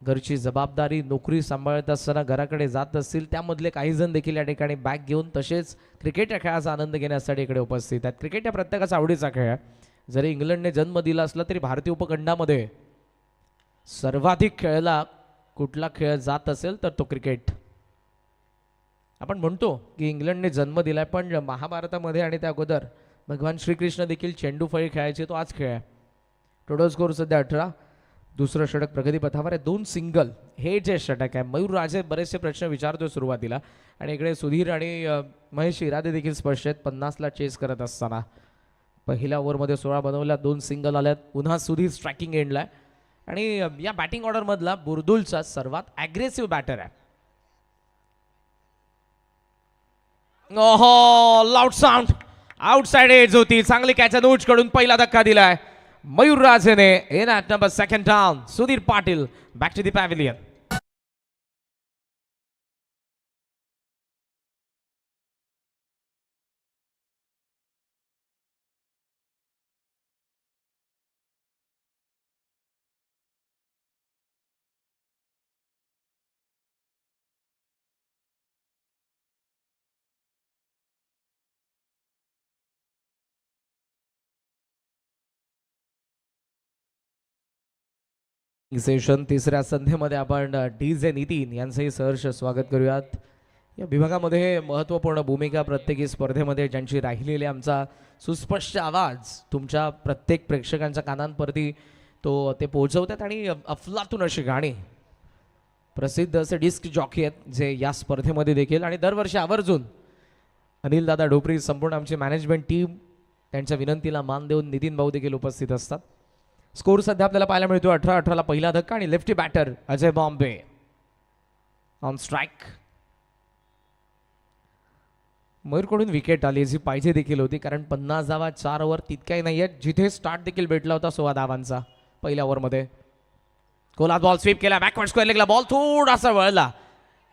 घरची जबाबदारी, नोकरी सांभाळत असताना घराकडे जात असतील. त्यामधले काही जण देखील या ठिकाणी बॅग घेऊन तसेच क्रिकेट या खेळाचा आनंद घेण्यासाठी इकडे उपस्थित आहेत. क्रिकेट या प्रत्येकाचा आवडीचा खेळ आहे. जरी इंग्लंडने जन्म दिला असला तरी भारतीय उपखंडामध्ये सर्वाधिक खेळला कुठला खेळ जात असेल तर तो क्रिकेट. आपण म्हणतो की इंग्लंडने जन्म दिलाय, पण महाभारतामध्ये आणि त्या अगोदर भगवान श्रीकृष्ण देखील चेंडू फळी खेळायचे, तो आज खेळ आहे. टोटल स्कोर सध्या 18. दुसरं षटक प्रगतीपथावर आहे. 2 सिंगल हे जे षटक आहे. मयूर राजे बरेचसे प्रश्न विचारतोय सुरुवातीला आणि इकडे सुधीर आणि महेश इरादे देखील स्पष्ट आहेत. 50ला चेस करत असताना पहिल्या ओव्हरमध्ये 16 बनवल्या, 2 सिंगल आल्यात. पुन्हा सुधीर स्ट्रायकिंग एंडला आहे आणि या बॅटिंग ऑर्डरमधला बुरदुलचा सर्वात ॲग्रेसिव्ह बॅटर आहे. ओहो, लाऊड साऊंड आउटसाइड एज होती. चांगली कॅच अनुज कडून पहिला धक्का दिलाय मयूर राजेने. In at number 2 down. Sudhir Patil back to the pavilion. Session तिसऱ्या संध्येमध्ये आपण DJ नितीन यांचंही सहर्ष स्वागत करूयात. या विभागामध्ये महत्त्वपूर्ण भूमिका प्रत्येकी स्पर्धेमध्ये ज्यांची राहिलेली आमचा सुस्पष्ट आवाज तुमच्या प्रत्येक प्रेक्षकांच्या कानांवरती ते पोहोचवतात आणि अफलातून अशी गाणी प्रसिद्ध असे डिस्क जॉकी आहेत जे या स्पर्धेमध्ये देखील आणि दरवर्षी आवर्जून अनिल दादा ढोपरी संपूर्ण आमची मॅनेजमेंट टीम त्यांच्या विनंतीला मान देऊन नितीन भाऊ देखील उपस्थित असतात. स्कोर सध्या आपल्याला पाहायला मिळतो 18-18 ला पहिला धक्का आणि lefty batter Ajay Bombay on strike. मयूरकडून विकेट आली जी पाहिजे देखील होती कारण 50 धावा 4 ओव्हर तितक्याही नाही आहेत जिथे स्टार्ट देखील भेटला होता 16 धावांचा पहिल्या ओव्हरमध्ये. कोलात बॉल स्वीप केला बॅकवर्ड स्क्वेअर लेगला बॉल थोडासा वळला.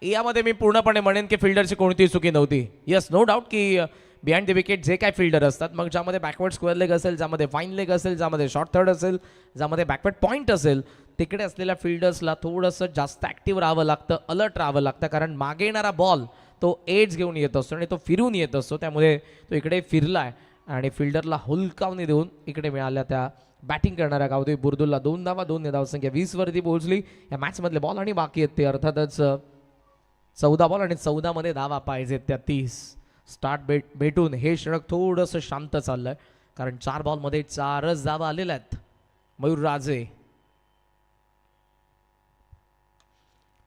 यामध्ये मी पूर्णपणे म्हणेन की फिल्डरची कोणतीही चुकी नव्हती. येस नो डाऊट की बिहाइंड द विकेट जे काय फिल्डर असतात मग ज्यामध्ये बॅकवर्ड स्क्वेअर लेग असेल ज्यामध्ये फाईन लेग असेल ज्यामध्ये शॉर्ट थर्ड असेल ज्यामध्ये बॅकवर्ड पॉईंट असेल तिकडे असलेल्या फिल्डर्सला थोडंसं जास्त ॲक्टिव्ह राहावं लागतं अलर्ट राहावं लागतं कारण मागे येणारा बॉल तो एज घेऊन येत असतो आणि तो फिरून येत असतो त्यामुळे तो इकडे फिरलाय आणि फिल्डरला हुलकावणी देऊन इकडे मिळाल्या त्या बॅटिंग करणाऱ्या गावदेवी बुरदुलला 2 धावा 2 धावसंख्या 20 वरती पोहोचली. या मॅचमधले बॉल आणि बाकी आहेत ते अर्थातच 14 बॉल आणि 14 मध्ये धावा पाहिजेत त्या 30. स्टार्ट भेटून हे षटक थोडंसं शांत चाललंय कारण 4 बॉलमध्ये 4च धावा आलेल्या आहेत. मयूर राजे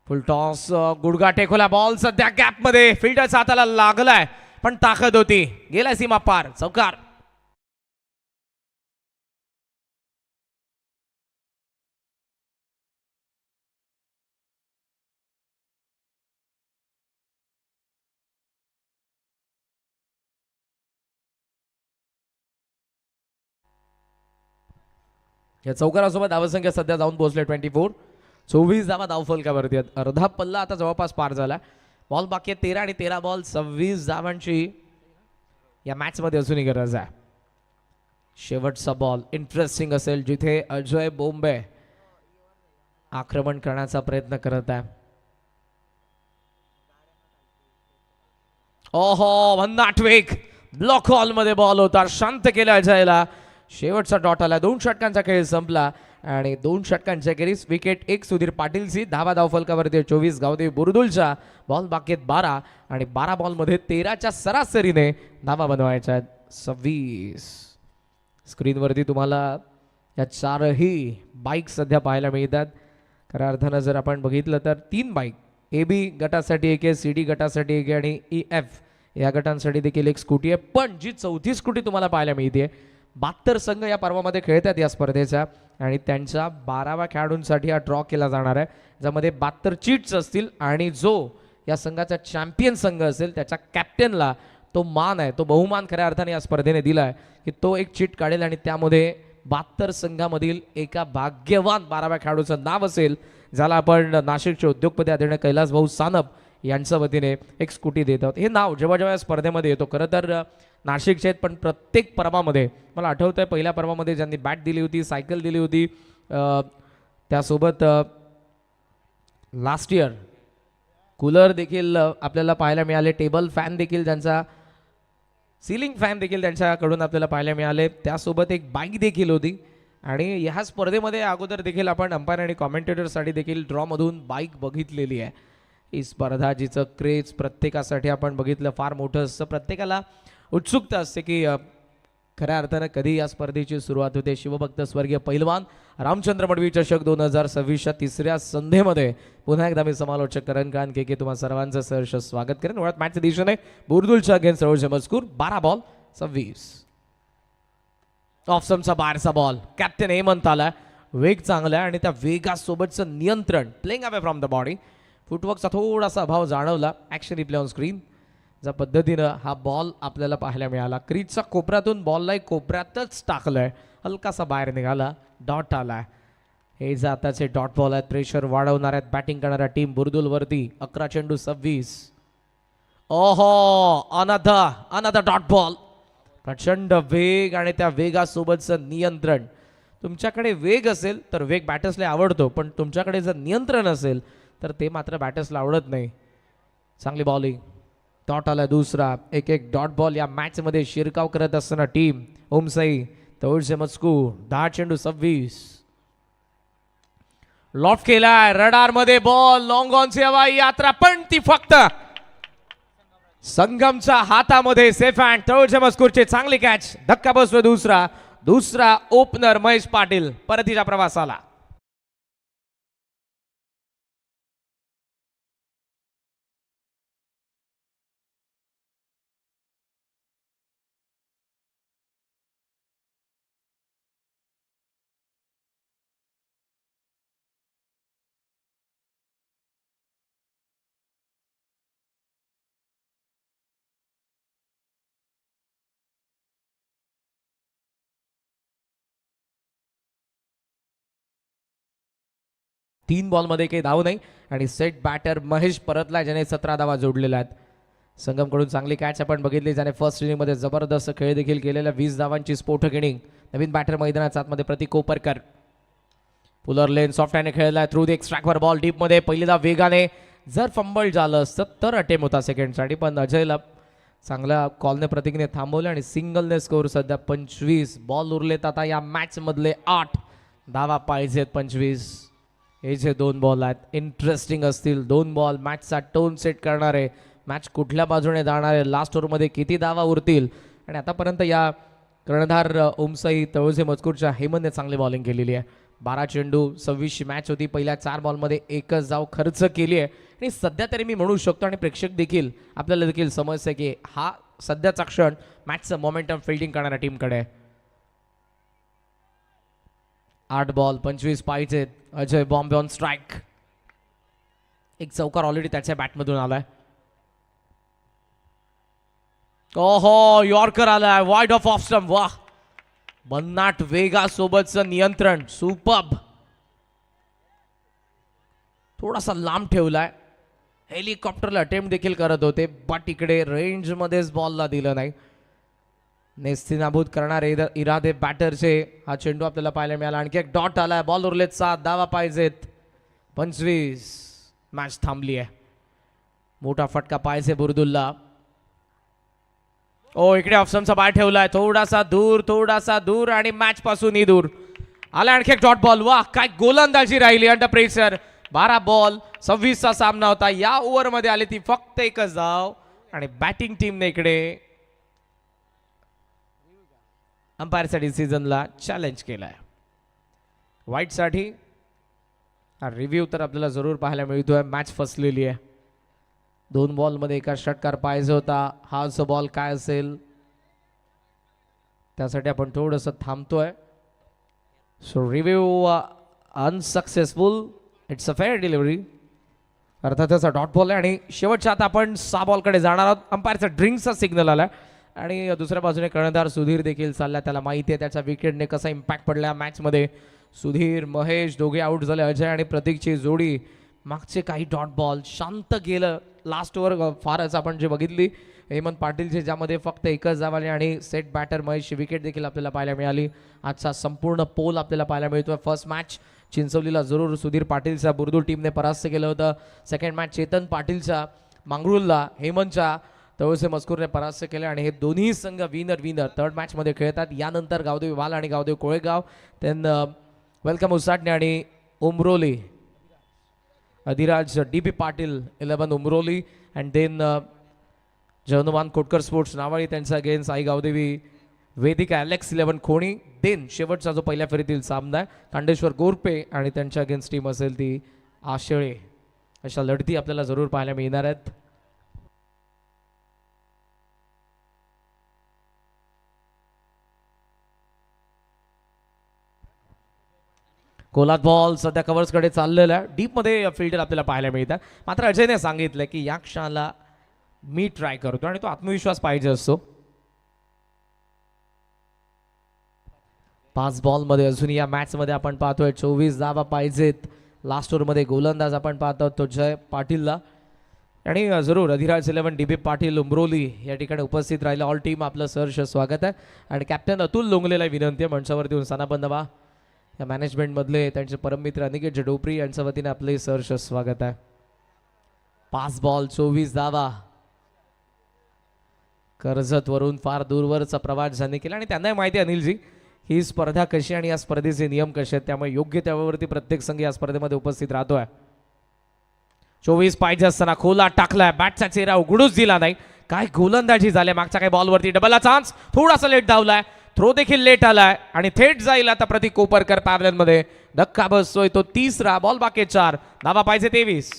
फुल टॉस गुडघा टेकोला बॉल सध्या गॅप मध्ये फिल्डरच्या हाताला लागलाय पण ताकद होती गेलाय सीमा पार चौकार. या चौकारासोबत धावसंख्या सध्या जाऊन पोहोचले 24. 24 धावा धावफलकावरती आहेत. अर्धा पल्ला आता जवळपास पार झाला. बॉल बाकी आहे 13 आणि 13 बॉल 26 धावांची या मॅचमध्ये अजूनही गरज आहे. शेवटचा बॉल इंटरेस्टिंग असेल जिथे अजय बोंबे आक्रमण करण्याचा प्रयत्न करत आहे. ओहो भन्नाट वेग ब्लॉक हॉल मध्ये बॉल होता शांत केला अजयला. शेवटचा डॉट आला 2 षटकांचा खेळ संपला आणि 2 षटकांच्या खेरीज विकेट 1 सुधीर पाटीलची धावा धावफलकावरती 24 गावदेवी बुरदुलच्या बॉल बाकीत 12 आणि 12 बॉलमध्ये 13च्या सरासरीने धावा बनवायच्या 26. स्क्रीनवरती तुम्हाला या 4ही बाईक सध्या पाहायला मिळतात. खऱ्या अर्थानं जर आपण बघितलं तर 3 बाईक AB गटासाठी एक आहे CD गटासाठी एक आहे आणि EF या गटांसाठी देखील एक स्कूटी आहे. पण जी 4थी स्कूटी तुम्हाला पाहायला मिळते 72 संघ या पर्वामध्ये खेळतात या स्पर्धेच्या आणि त्यांच्या 12व्या खेळाडूंसाठी हा ड्रॉ केला जाणार आहे ज्यामध्ये 72 चीट्स असतील आणि जो या संघाचा चॅम्पियन संघ असेल त्याच्या कॅप्टनला तो मान आहे तो बहुमान खऱ्या अर्थाने या स्पर्धेने दिला आहे की तो एक चीट काढेल आणि त्यामध्ये 72 संघामधील एका भाग्यवान 12व्या खेळाडूचं नाव असेल ज्याला आपण नाशिकचे उद्योगपती आदरणीय कैलास भाऊ सानप यांच्या वतीने एक स्कूटी देत आहोत. हे नाव जेव्हा जेव्हा या स्पर्धेमध्ये येतो खरं तर नाशिकचे आहेत पण प्रत्येक पर्वामध्ये मला आठवतं आहे पहिल्या पर्वामध्ये ज्यांनी बॅट दिली होती सायकल दिली होती त्यासोबत लास्ट इयर कूलर देखील आपल्याला पाहायला मिळाले. टेबल फॅन देखील ज्यांचा सिलिंग फॅन देखील त्यांच्याकडून आपल्याला पाहायला मिळाले. त्यासोबत एक बाईक देखील होती आणि ह्या स्पर्धेमध्ये अगोदर देखील आपण अंपायर आणि कॉमेंटेटरसाठी देखील ड्रॉमधून बाईक बघितलेली आहे. ही स्पर्धा जिचं क्रेज प्रत्येकासाठी आपण बघितलं फार मोठं असतं. प्रत्येकाला उत्सुकता असते की खऱ्या अर्थानं कधी या स्पर्धेची सुरुवात होते. शिवभक्त स्वर्गीय पैलवान रामचंद्र मडवी चषक 2026च्या तिसऱ्या संध्येमध्ये पुन्हा एकदा मी समालोचक करण खान के तुम्हा सर्वांचं सहर्ष स्वागत करेन. मुळात मॅचच्या दिशेने बुरदुलच्या अगेन्स्ट रोज मजकूर 12 बॉल 26. ऑफसमचा बाहेरचा बॉल कॅप्टन हेमंत आला. वेग चांगला आहे आणि त्या वेगासोबतचं नियंत्रण playing away from the body फुटवर्कचा थोडासा अभाव जाणवला. ॲक्शन रिप्ले ऑन स्क्रीन ज्या पद्धतीनं हा बॉल आपल्याला पाहायला मिळाला क्रीजच्या कोपऱ्यातून बॉलला कोपऱ्यातच टाकलंय हलकासा बाहेर निघाला डॉट आला. हे जे आताचे डॉट बॉल आहेत प्रेशर वाढवणार आहेत बॅटिंग करणाऱ्या टीम बुरदुलवरती. 11 चेंडू 26. ओहो अनदर डॉट बॉल. प्रचंड वेग आणि त्या वेगासोबतचं नियंत्रण. तुमच्याकडे वेग असेल तर वेग बॅटर्सला आवडतो पण तुमच्याकडे जर नियंत्रण असेल तर ते मात्र बॅटर्सला आवडत नाही. चांगली बॉलिंग डॉट आला दुसरा. एक डॉट बॉल या मॅचमध्ये शिरकाव करत असताना टीम ओमसाई तोडसे मजकूर 10 चेंडू 26. लॉफ्ट केलाय रडार मध्ये बॉल लॉंग ऑनची हवाई यात्रा पण ती फक्त संगमच्या हातामध्ये सेफ हँड. तळोजा मस्कूरचे चांगली कॅच. धक्का बसतो दुसरा ओपनर महेश पाटील परतीच्या प्रवासाला. तीन बॉलमध्ये काही धाव नाही आणि सेट बॅटर महेश परतला ज्याने 17 धावा जोडलेल्या आहेत. संगमकडून चांगली कॅच आपण बघितली ज्याने फर्स्ट इनिंगमध्ये जबरदस्त खेळ देखील केलेला. 20 धावांची स्फोटक इनिंग. नवीन बॅटर मैदानात आतमध्ये प्रतीक कोपरकर. पुलर लेन सॉफ्ट हँड खेळलाय थ्रू द एक्स्ट्रॅक्टवर बॉल डीपमध्ये. पहिलीदा वेगाने जर फंबल झालं असतं तर अटेम्प्ट होता सेकंडसाठी पण अजयला चांगल्या कॉलने प्रतीकने थांबवले आणि सिंगलने स्कोर सध्या 25 बॉल उरलेत आता या मॅच मधले 8 धावा पाहिजेत. 25 हे जे 2 बॉल आहेत इंटरेस्टिंग असतील. 2 बॉल मॅचचा टोन सेट करणारे. मॅच कुठल्या बाजूने जाणार आहे लास्ट ओव्हरमध्ये किती धावा उरतील. आणि आतापर्यंत या कर्णधार ओमसाई तळोजे मजकूरच्या हेमंतने चांगली बॉलिंग केलेली आहे. 12 चेंडू 26 मॅच होती. पहिल्या 4 बॉलमध्ये एकच धाव खर्च केली आहे आणि सध्या तरी मी म्हणू शकतो आणि प्रेक्षक देखील आपल्याला देखील समजतं की हा सध्याचा क्षण मॅचचं मोमेंटम फिल्डिंग करणाऱ्या टीमकडे आहे. 8 बॉल 25 पाहिजेत. Ajay Bombay on strike. एक चौकार ऑलरेडी त्याच्या बॅटमधून आलाय. ओहो यॉर्कर आलाय वाईड ऑफ स्टंप. वाह भन्नाट वेगासोबतचं नियंत्रण सुपर्ब. थोडासा लांब ठेवलाय. हेलिकॉप्टरला अटेम्प्ट देखील करत होते बट इकडे रेंजमध्येच बॉलला दिलं नाही. नेस्तीनाबूत करणारे इरादे बॅटरचे. हा चेंडू आपल्याला पाहायला मिळाला. आणखी एक डॉट आलाय. बॉल उरलेत 7 धावा पाहिजेत. 25 मॅच थांबली आहे. मोठा फटका पाहिजे बुरदुल्ला. ओ इकडे ऑप्शनचा बाहेर ठेवलाय थोडासा दूर आणि मॅच पासूनही दूर आला. आणखी एक डॉट बॉल. वाह काय गोलंदाजी राहिली अंडर प्रेशर. 12 बॉल 26 चा सामना होता. या ओव्हरमध्ये आली ती फक्त एकच धाव आणि बॅटिंग टीमने इकडे अंपायरच्या डिसिजनला चॅलेंज केलाय. वाईटसाठी हा रिव्ह्यू तर आपल्याला जरूर पाहायला मिळतोय. मॅच फसलेली आहे. 2 बॉलमध्ये एका षटकार पाहिजे होता. हा जो बॉल काय असेल त्यासाठी आपण थोडंसं थांबतोय. So review unsuccessful. It's a fair delivery. अर्थातच डॉट बॉल आहे आणि शेवटच्या आता आपण 6 बॉलकडे जाणार आहोत. अंपायरचा ड्रिंकचा सिग्नल आला आणि दुसऱ्या बाजूने कर्णधार सुधीर देखील चालला. त्याला माहिती आहे त्याच्या विकेटने कसा इम्पॅक्ट पडला मॅचमध्ये. सुधीर महेश दोघे आउट झाले. अजय आणि प्रतीकची जोडी. मागचे काही डॉट बॉल शांत गेलं. लास्ट ओव्हर फारच आपण जे बघितली हेमंत पाटीलचे ज्यामध्ये फक्त एकच धाव आली आणि सेट बॅटर महेशची विकेट देखील आपल्याला पाहायला मिळाली. आजचा संपूर्ण पोल आपल्याला पाहायला मिळतोय. फर्स्ट मॅच चिंचवलीला जरूर सुधीर पाटीलच्या बुरदुल टीमने परास्त केलं होतं. सेकंड मॅच चेतन पाटीलच्या मांगरूलला हेमंतच्या तळोसे मस्कूरने परास्त केले आणि हे दोन्ही संघ विनर थर्ड मॅचमध्ये खेळतात. यानंतर गावदेवी वाल आणि गावदेवी कोळेगाव. देन वेलकम उसाटणे आणि Umroli Adhiraj DP Patil 11 Umroli and then Jahnuman Kotkar sports Navali त्यांचा against Aai Gavdevi Vedika Alex 11 Khoni. Then शेवटचा जो पहिल्या फेरीतील सामना आहे कांडेश्वर गोरपे आणि त्यांच्या अगेन्स्ट टीम असेल ती आशळे. अशा लढती आपल्याला जरूर पाहायला मिळणार आहेत. गोलात बॉल सध्या कव्हर्सकडे चाललेला आहे. डीपमध्ये फिल्डर आपल्याला पाहायला मिळतात. मात्र अजयने सांगितलं की या क्षणाला मी ट्राय करतो आणि तो आत्मविश्वास पाहिजे असतो. 5 बॉलमध्ये अजून या मॅचमध्ये आपण पाहतोय 24 धावा पाहिजेत. लास्ट ओव्हरमध्ये गोलंदाज आपण पाहतो तो जय पाटीलला आणि जरूर अधिराज 11 DP पाटील उमरोली या ठिकाणी उपस्थित राहिले. ऑल टीम आपलं सहर्ष स्वागत आहे आणि कॅप्टन अतुल लोंगलेला विनंती आहे मंचावरती येऊन स्थानापन्न व्हा. या मॅनेजमेंटमधले त्यांचे परममित्र अनिकेत जडोपरी यांच्या वतीने आपले सहर्ष स्वागत आहे. 5 बॉल 24 धावा. कर्जतवरून फार दूरवरचा प्रवास ज्यांनी केला आणि त्यांनाही माहिती आहे अनिलजी ही स्पर्धा कशी आणि या स्पर्धेचे नियम कसे आहेत, त्यामुळे योग्य त्यावरती प्रत्येक संघ या स्पर्धेमध्ये उपस्थित राहतोय. 24 पाहिजे असताना खोला टाकलाय, बॅटचा चेहरा उघडूच दिला नाही. काय गोलंदाजी झाल्या मागच्या काही बॉलवरती. डबलला चान्स, थोडासा लेट धावलाय, थ्रो देखील लेट आलाय आणि थेट जाईल आता प्रतीक कोपरकर पॅव्हलियनमध्ये. धक्का बसतोय तो तिसरा बॉल, बाकी 4 धावा पाहिजे 23.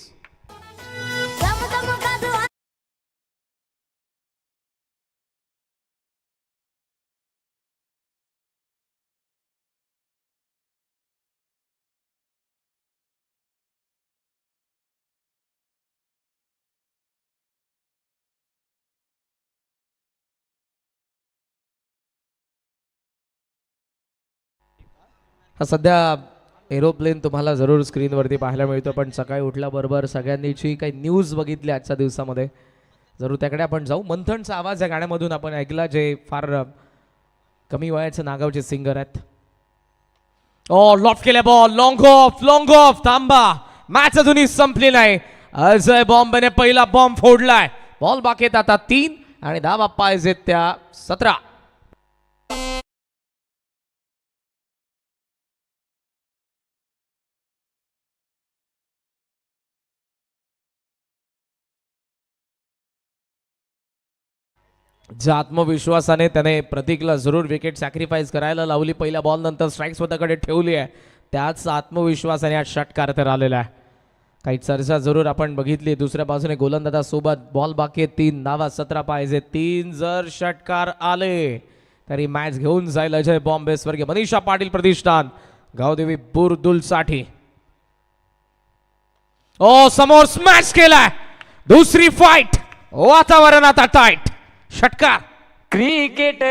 हा सध्या एरोप्लेन तुम्हाला जरूर स्क्रीनवरती पाहायला मिळतो, पण सकाळी उठल्याबरोबर सगळ्यांनी जी काही न्यूज बघितली आजच्या दिवसामध्ये जरूर त्याकडे आपण जाऊ. मंथनचा आवाज या गाण्यामधून आपण ऐकला, जे फार कमी वयाचे नागावचे सिंगर आहेत. लॉफ्ट केल्या बॉल, लॉंग ऑफ थांबा, मॅच अजूनही संपली नाही. अजय बॉम्बेने पहिला बॉम्ब फोडलाय. बॉल बाकी आहेत आता 3 आणि धावा पाहिजेत त्या 17. ज्या आत्मविश्वासाने त्याने प्रतीकला जरूर विकेट सॅक्रिफाईस करायला लावली, पहिल्या बॉल नंतर स्ट्राईक स्वतःकडे ठेवली आहे, त्याच आत्मविश्वासाने आज षटकार तर आलेला आहे. काही चर्चा जरूर आपण बघितली. दुसऱ्या बाजूने गोलंदाजा सोबत बॉल बाकी 3 धावा 17 पाहिजे 3. जर षटकार आले तरी मॅच घेऊन जाईल अजय बॉम्बे. स्वर्गीय मनीषा पाटील प्रतिष्ठान गावदेवी बुरदुल साठी. समोर स्मॅश केलाय, दुसरी फाईट, वातावरण आता टाईट. षटकार क्रिकेट.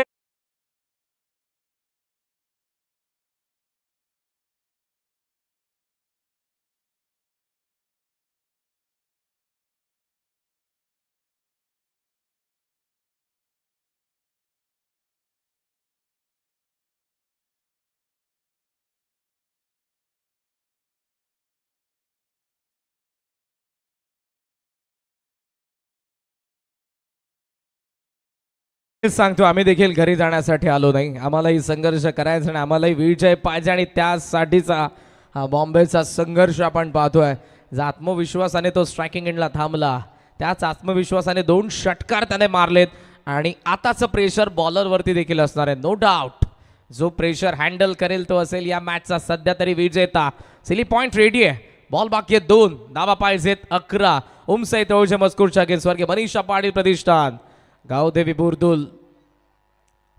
सांगतो, आम्ही देखील घरी जाण्यासाठी आलो नाही, आम्हालाही संघर्ष करायचा आणि आम्हालाही विजय पाहिजे आणि त्यासाठीचा हा बॉम्बेचा संघर्ष आपण पाहतोय. जो आत्मविश्वासाने तो स्ट्रायकिंग एंडला थांबला, त्याच आत्मविश्वासाने 2 षटकार त्याने मारलेत आणि आताचं प्रेशर बॉलरवरती देखील असणार आहे. नो डाऊट जो प्रेशर हँडल करेल तो असेल या मॅचचा सध्या तरी विजेता. सिली पॉइंट रेडी आहे, बॉल बाकी आहे 2 धावा पाहिजेत 11. उमसई तळोजे मजकूरच्या अगेन्स्ट स्वर्गीय मनीषा पाटील प्रतिष्ठान गावदेवी बुरदुल.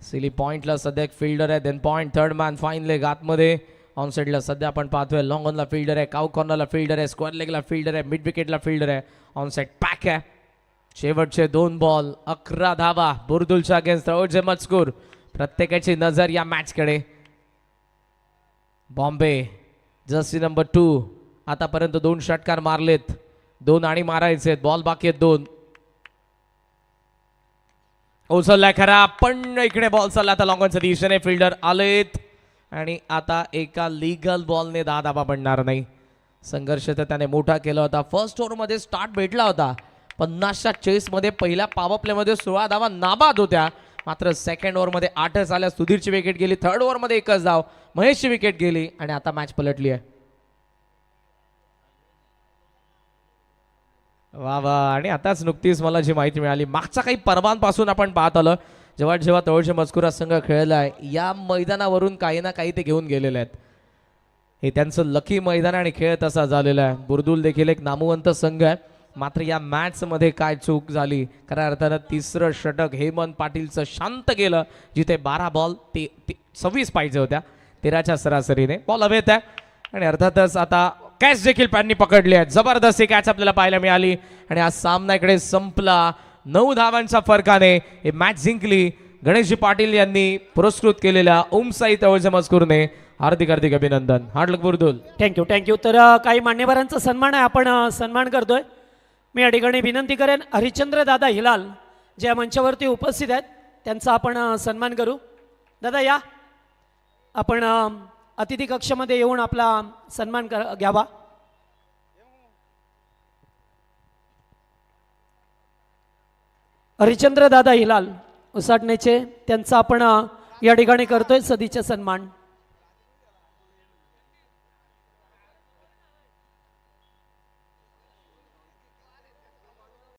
सिली पॉइंटला सध्या एक फिल्डर आहे, then point third man fine leg आतमध्ये. ऑन साईडला सध्या आपण पाहतोय लॉंग ऑनला फिल्डर आहे, काउ कॉर्नरला फिल्डर आहे, स्क्वेअर लेगला फिल्डर आहे, मिड विकेटला फिल्डर आहे, ऑन साईड पॅक आहे. शेवटचे 2 बॉल 11 धावा बुरदुलच्या अगेन्स्ट तळोजे मजकूर. प्रत्येकाची नजर या मॅचकडे. बॉम्बे जर्सी नंबर 2 आतापर्यंत 2 षटकार मारलेत, 2 आणि मारायचे. बॉल बाकी आहेत 2. उचललाय खरा, पण इकडे बॉल चालला आता लॉंगॉनच्या दिशेने. फिल्डर आलेत आणि आता एका लीगल बॉलने 10 धावा बनणार नाही. संघर्ष तर त्याने मोठा केला होता. फर्स्ट ओव्हरमध्ये स्टार्ट भेटला होता, 50च्या चेसमध्ये पहिल्या पॉवर प्लेमध्ये 16 धावा नाबाद होत्या. मात्र सेकंड ओव्हरमध्ये 8च आल्या. सुधीरची विकेट गेली, थर्ड ओव्हरमध्ये 1च धाव, महेशची विकेट गेली आणि आता मॅच पलटली आहे. वा वा. आणि आताच नुकतीच मला जी माहिती मिळाली, मागच्या काही पर्वांपासून आपण पाहत आलं, जेव्हा जेव्हा तळोजे मजकुरा संघ खेळला आहे या मैदानावरून काही ना काही ते घेऊन गेलेले आहेत. हे त्यांचं लकी मैदान आणि खेळ तसा झालेला आहे. बुरदुल देखील एक नामवंत संघ आहे, मात्र या मॅचमध्ये काय चूक झाली, खऱ्या अर्थानं 3रं षटक हेमंत पाटीलचं शांत केलं, जिथे 12 बॉल 26 पाहिजे होत्या, 13च्या सरासरीने. बॉल हवेत आहे आणि अर्थातच आता कॅच देखील पॅननी पकडली आहे. जबरदस्त कॅच आपल्याला पाहायला मिळाली आणि आज सामना इकडे संपला 9 धावांच्या फरकाने. हे मॅच जिंकली गणेशजी पाटील यांनी पुरस्कृत केलेल्या उमसाई तळोजे मजकूरने. हार्दिक हार्दिक अभिनंदन. हार्ड लक बुरदुल. थँक्यू. तर काही मान्यवरांचा सन्मान आहे, आपण सन्मान करतोय. मी या ठिकाणी विनंती करेन, हरिश्चंद्र दादा हिलाल जे मंचावरती उपस्थित आहेत त्यांचा आपण सन्मान करू. दादा या, आपण अतिथी कक्षामध्ये येऊन आपला सन्मान घ्यावा. हरिश्चंद्र दादा हिलाल उसाटणेचे, त्यांचा आपण या ठिकाणी करतोय सदीचे सन्मान.